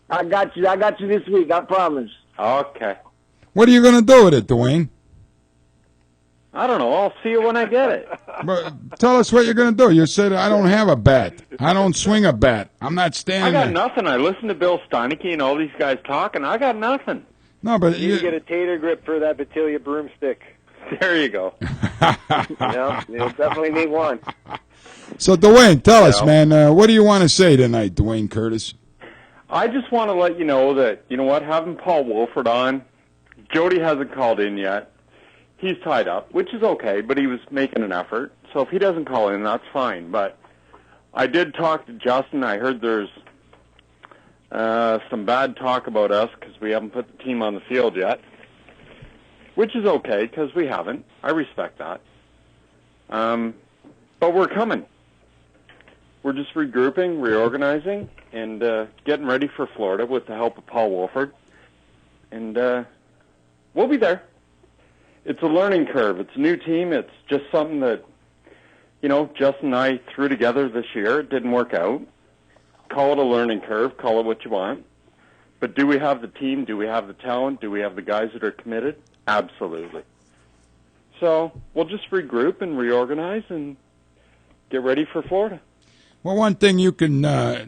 I got you. I got you this week. I promise. Okay. What are you going to do with it, Dwayne? I don't know. I'll see you when I get it. But tell us what you're going to do. You said, I don't have a bat. I don't swing a bat. I'm not standing I got there. nothing. I listened to Bill Steinecke and all these guys talking. I got nothing. No, but you get a tater grip for that Vitilla broomstick. There you go. You'll definitely need one. So, Dwayne, tell us, man, what do you want to say tonight, Dwayne Curtis? I just want to let you know that, you know what, having Paul Walford on, Jody hasn't called in yet. He's tied up, which is okay, but he was making an effort. So if he doesn't call in, that's fine. But I did talk to Justin. I heard there's some bad talk about us because we haven't put the team on the field yet, which is okay because we haven't. I respect that. But we're coming. We're just regrouping, reorganizing, and getting ready for Florida with the help of Paul Walford. And we'll be there. It's a learning curve. It's a new team. It's just something that, you know, Justin and I threw together this year. It didn't work out. Call it a learning curve. Call it what you want. But do we have the team? Do we have the talent? Do we have the guys that are committed? Absolutely. So we'll just regroup and reorganize and get ready for Florida. Well, one thing you can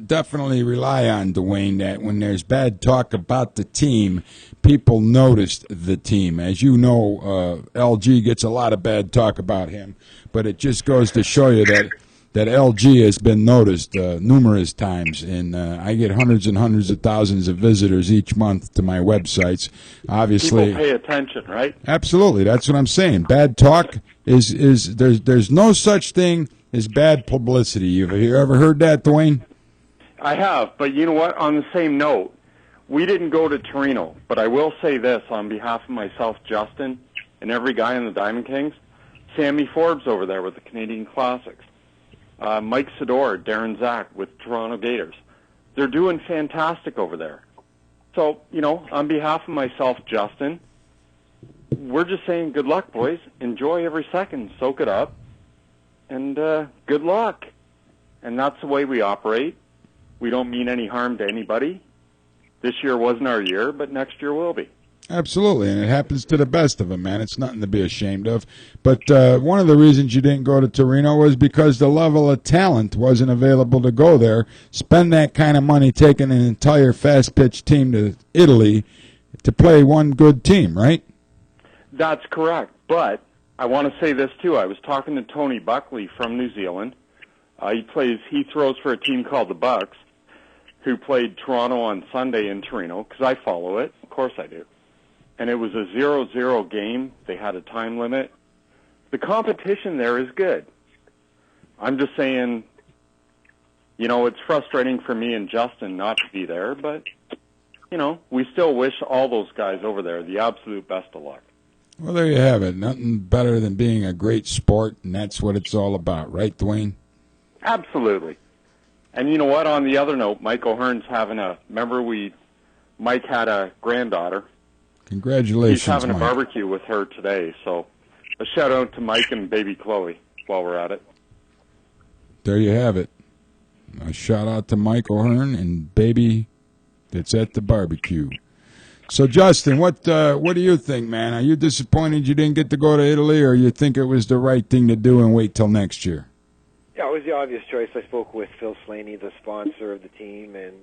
definitely rely on, Dwayne, that when there's bad talk about the team, people noticed the team. As you know, LG gets a lot of bad talk about him, but it just goes to show you that LG has been noticed numerous times, and I get hundreds and hundreds of thousands of visitors each month to my websites. Obviously, people pay attention, right? Absolutely, that's what I'm saying. Bad talk is there's no such thing as bad publicity. Have you ever heard that, Dwayne? I have, but you know what? On the same note, we didn't go to Torino, but I will say this on behalf of myself, Justin, and every guy in the Diamond Kings. Sammy Forbes over there with the Canadian Classics. Mike Sador, Darren Zach with Toronto Gators. They're doing fantastic over there. So, you know, on behalf of myself, Justin, we're just saying good luck, boys. Enjoy every second. Soak it up. And good luck. And that's the way we operate. We don't mean any harm to anybody. This year wasn't our year, but next year will be. Absolutely, and it happens to the best of them, man. It's nothing to be ashamed of. But one of the reasons you didn't go to Torino was because the level of talent wasn't available to go there. Spend that kind of money taking an entire fast-pitch team to Italy to play one good team, right? That's correct. But I want to say this, too. I was talking to Tony Buckley from New Zealand. He throws for a team called the Bucks, who played Toronto on Sunday in Torino, because I follow it. Of course I do. And it was a 0-0 game. They had a time limit. The competition there is good. I'm just saying, you know, it's frustrating for me and Justin not to be there, but, you know, we still wish all those guys over there the absolute best of luck. Well, there you have it. Nothing better than being a great sport, and that's what it's all about, right, Dwayne? Absolutely. And you know what? On the other note, Mike O'Hearn's having Mike had a granddaughter. Congratulations, He's having Mike. a barbecue with her today, so a shout-out to Mike and baby Chloe while we're at it. There you have it. A shout-out to Mike O'Hearn and baby that's at the barbecue. So, Justin, what do you think, man? Are you disappointed you didn't get to go to Italy, or you think it was the right thing to do and wait till next year? Yeah, it was the obvious choice. I spoke with Phil Slaney, the sponsor of the team, and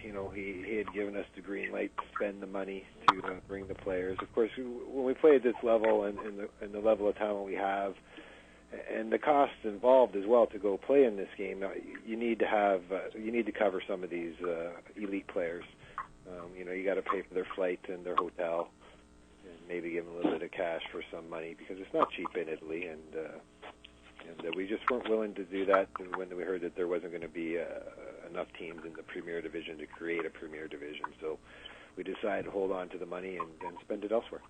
you know, he had given us the green light to spend the money to bring the players. Of course, when we play at this level and the level of talent we have, and the costs involved as well to go play in this game, you need to cover some of these elite players. You know, you got to pay for their flight and their hotel, and maybe give them a little bit of cash for some money because it's not cheap in Italy, and we just weren't willing to do that when we heard that there wasn't going to be enough teams in the Premier Division to create a Premier Division. So we decided to hold on to the money and spend it elsewhere.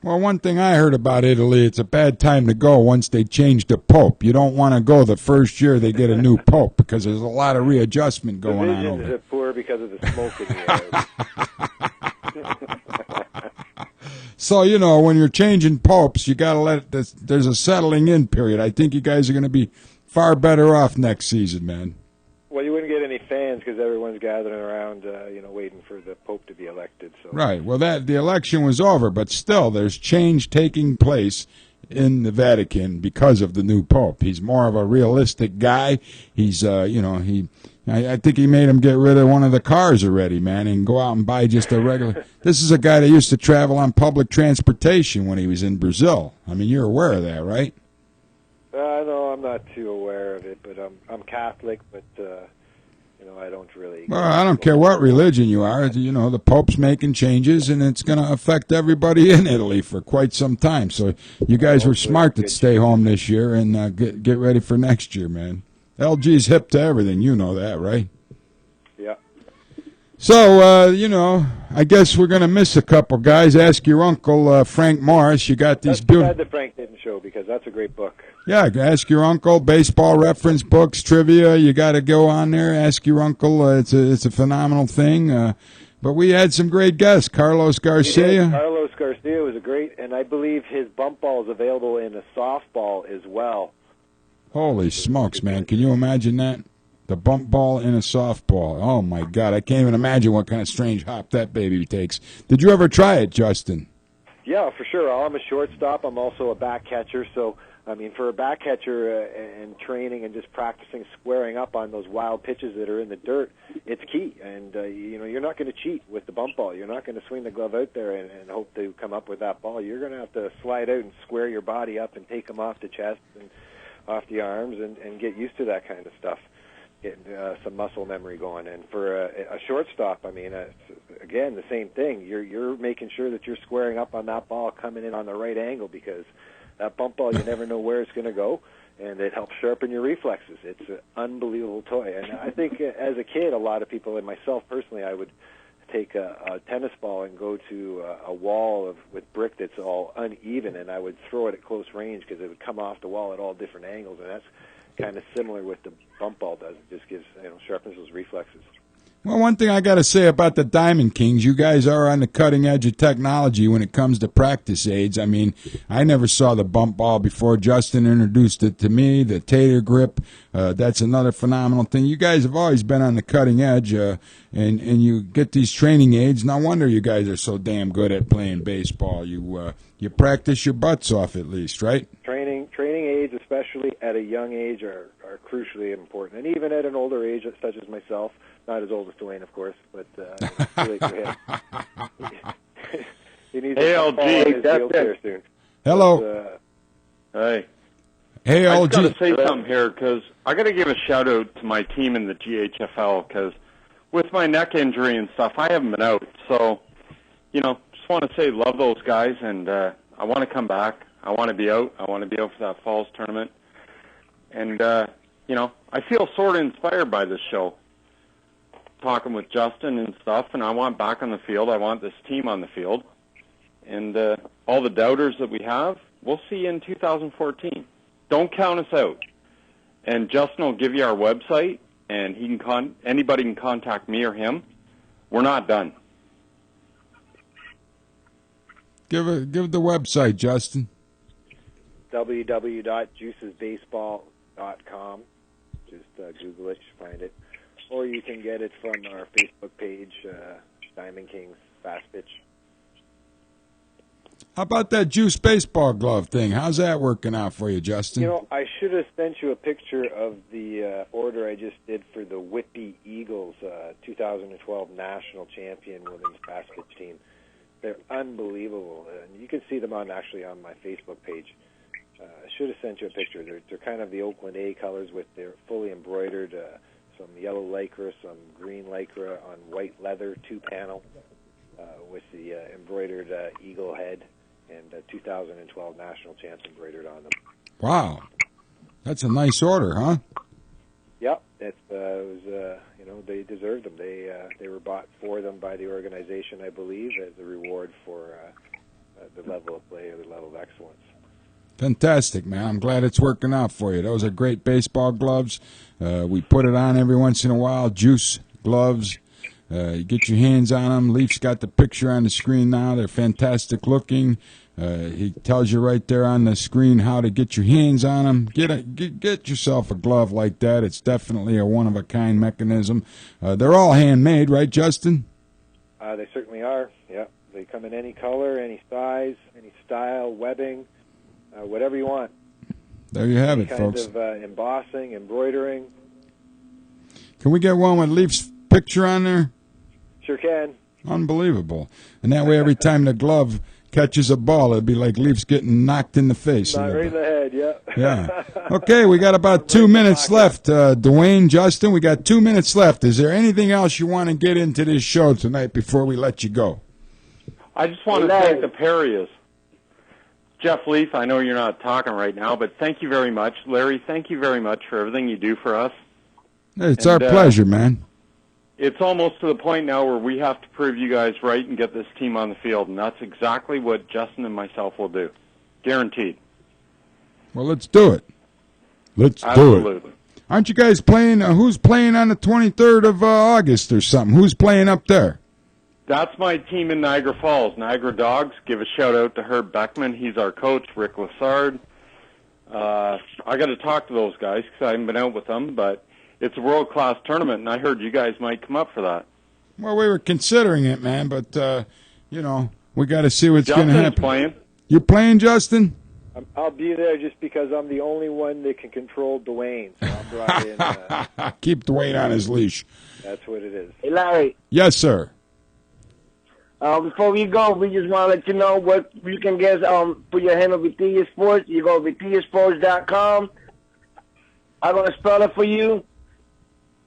Well, one thing I heard about Italy, it's a bad time to go once they change the Pope. You don't want to go the first year they get a new Pope because there's a lot of readjustment going on over there. Is poor because of the smoke in the air. So, you know, when you're changing popes, you got to there's a settling in period. I think you guys are going to be far better off next season, man. Well, you wouldn't get any fans because everyone's gathering around, waiting for the Pope to be elected. So. Right. Well, the election was over, but still, there's change taking place in the Vatican because of the new Pope. He's more of a realistic guy. He's, I think he made him get rid of one of the cars already, man, and go out and buy just a regular. This is a guy that used to travel on public transportation when he was in Brazil. I mean, you're aware of that, right? No, I'm not too aware of it, but I'm Catholic, but I don't really. Well, I don't care what religion you are. You know, the Pope's making changes, and it's going to affect everybody in Italy for quite some time. So you guys were smart to stay home this year and get ready for next year, man. LG's hip to everything. You know that, right? Yeah. So, I guess we're going to miss a couple guys. Ask your uncle, Frank Morris. You got these beautiful. That's too bad that Frank didn't show because that's a great book. Yeah, ask your uncle. Baseball reference books, trivia. You got to go on there. Ask your uncle. It's a phenomenal thing. But we had some great guests. Carlos Garcia. Carlos Garcia was a great, and I believe his bump ball is available in a softball as well. Holy smokes, man. Can you imagine that? The bump ball in a softball. Oh, my God. I can't even imagine what kind of strange hop that baby takes. Did you ever try it, Justin? Yeah, for sure. I'm a shortstop. I'm also a back catcher. So, I mean, for a back catcher and training and just practicing squaring up on those wild pitches that are in the dirt, it's key. And, you're not going to cheat with the bump ball. You're not going to swing the glove out there and hope to come up with that ball. You're going to have to slide out and square your body up and take them off the chest and the arms and get used to that kind of stuff, getting some muscle memory going. And for a shortstop, I mean, again, the same thing. You're making sure that you're squaring up on that ball coming in on the right angle, because that bump ball, you never know where it's going to go, and it helps sharpen your reflexes. It's an unbelievable toy. And I think as a kid, a lot of people, and myself personally, I would take a tennis ball and go to a wall with brick that's all uneven, and I would throw it at close range because it would come off the wall at all different angles, and that's kind of similar what the bump ball does. It just gives, sharpens those reflexes. Well, one thing I got to say about the Diamond Kings, you guys are on the cutting edge of technology when it comes to practice aids. I mean, I never saw the bump ball before. Justin introduced it to me, the Tater Grip. That's another phenomenal thing. You guys have always been on the cutting edge, and you get these training aids. No wonder you guys are so damn good at playing baseball. You practice your butts off at least, right? Training aids, especially at a young age, are crucially important. And even at an older age, such as myself, not as old as Dwayne, of course, but too late for him. He needs to fall in his wheelchair soon. Hello. Hey. Hey, I LG. got to say something here, because I got to give a shout-out to my team in the GHFL, because with my neck injury and stuff, I haven't been out. So, just want to say love those guys, and I want to come back. I want to be out. I want to be out for that Falls tournament. And, I feel sort of inspired by this show, talking with Justin and stuff, and I want back on the field. I want this team on the field. And all the doubters that we have, we'll see you in 2014. Don't count us out. And Justin will give you our website, and anybody can contact me or him. We're not done. Give the website, Justin. www.juicesbaseball.com. Just Google it, find it. Or you can get it from our Facebook page, Diamond Kings Fast Pitch. How about that Juice baseball glove thing? How's that working out for you, Justin? I should have sent you a picture of the order I just did for the Whitby Eagles 2012 National Champion Women's Fast Pitch team. They're unbelievable, and you can see them on my Facebook page. I should have sent you a picture. They're kind of the Oakland A colors with their fully embroidered, some yellow lycra, some green lycra on white leather, 2-panel, with the embroidered eagle head, and 2012 National Champs embroidered on them. Wow, that's a nice order, huh? Yep, it was. They deserved them. They were bought for them by the organization, I believe, as a reward for the level of play or the level of excellence. Fantastic, man. I'm glad it's working out for you. Those are great baseball gloves. We put it on every once in a while. Juice gloves. You get your hands on them. Leaf's got the picture on the screen now. They're fantastic looking. He tells you right there on the screen how to get your hands on them. Get yourself a glove like that. It's definitely a one-of-a-kind mechanism. They're all handmade, right, Justin? They certainly are. Yeah, they come in any color, any size, any style, webbing, whatever you want. There you have it, folks. Kind of embossing, embroidering. Can we get one with Leaf's picture on there? Sure can. Unbelievable. And that way every time the glove catches a ball, it'd be like Leafs getting knocked in the face. Right in the head, yeah. Yeah. Okay, we got about 2 minutes left. Dwayne, Justin, we got 2 minutes left. Is there anything else you want to get into this show tonight before we let you go? I just want to thank the Perriers. Jeff Leaf, I know you're not talking right now, but thank you very much. Larry, thank you very much for everything you do for us. It's our pleasure, man. It's almost to the point now where we have to prove you guys right and get this team on the field, and that's exactly what Justin and myself will do. Guaranteed. Well, let's do it. Let's do it. Aren't you guys playing? Who's playing on the 23rd of August or something? Who's playing up there? That's my team in Niagara Falls, Niagara Dogs. Give a shout-out to Herb Beckman. He's our coach, Rick Lassard. I got to talk to those guys because I haven't been out with them, but it's a world-class tournament, and I heard you guys might come up for that. Well, we were considering it, man, but, we got to see what's going to happen. Playing. You playing, Justin? I'll be there just because I'm the only one that can control Dwayne. So I'm brought in. Keep Dwayne on his leash. That's what it is. Hey, Larry. Yes, sir. Before we go, we just want to let you know what you can get for your handle Vitillasports. You go to Vitillasports.com. I'm going to spell it for you.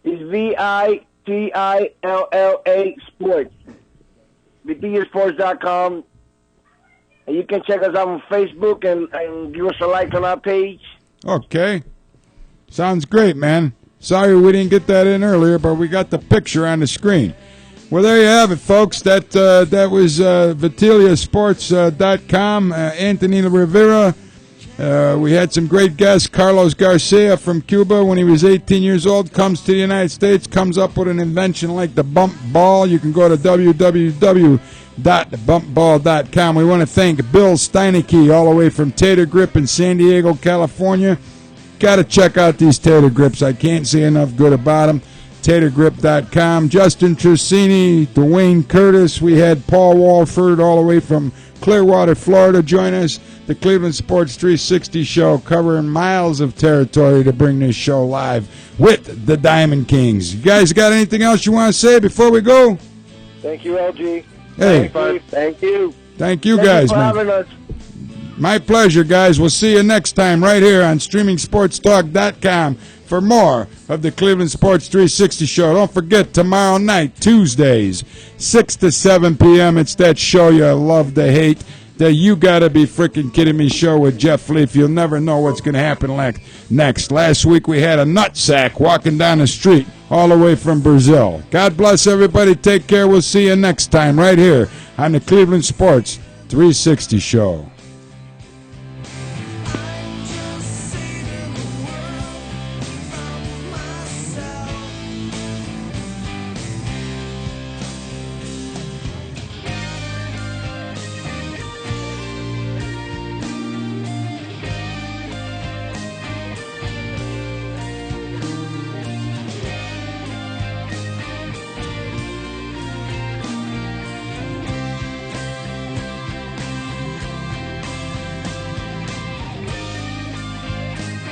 It's Vitilla Sports. Vitillasports.com. And you can check us out on Facebook and give us a like on our page. Okay. Sounds great, man. Sorry we didn't get that in earlier, but we got the picture on the screen. Well, there you have it, folks. That was Vitillasports.com. Anthony Rivera. We had some great guests. Carlos Garcia from Cuba, when he was 18 years old, comes to the United States, comes up with an invention like the bump ball. You can go to www.bumpball.com. We want to thank Bill Steinecke all the way from Tater Grip in San Diego, California. Got to check out these Tater Grips. I can't say enough good about them. TaterGrip.com. Justin Tersigni, Dwayne Curtis. We had Paul Walford all the way from Clearwater, Florida, join us. The Cleveland Sports 360 show, covering miles of territory to bring this show live with the Diamond Kings. You guys got anything else you want to say before we go? Thank you, LG. Hey. Thank you. Thank you guys, man. Having us. My pleasure, guys. We'll see you next time right here on StreamingSportsTalk.com for more of the Cleveland Sports 360 show. Don't forget, tomorrow night, Tuesdays, 6 to 7 p.m., it's that show you love to hate, the You Gotta Be Freaking Kidding Me show with Jeff Leaf. You'll never know what's going to happen next. Last week we had a nutsack walking down the street all the way from Brazil. God bless everybody. Take care. We'll see you next time right here on the Cleveland Sports 360 show.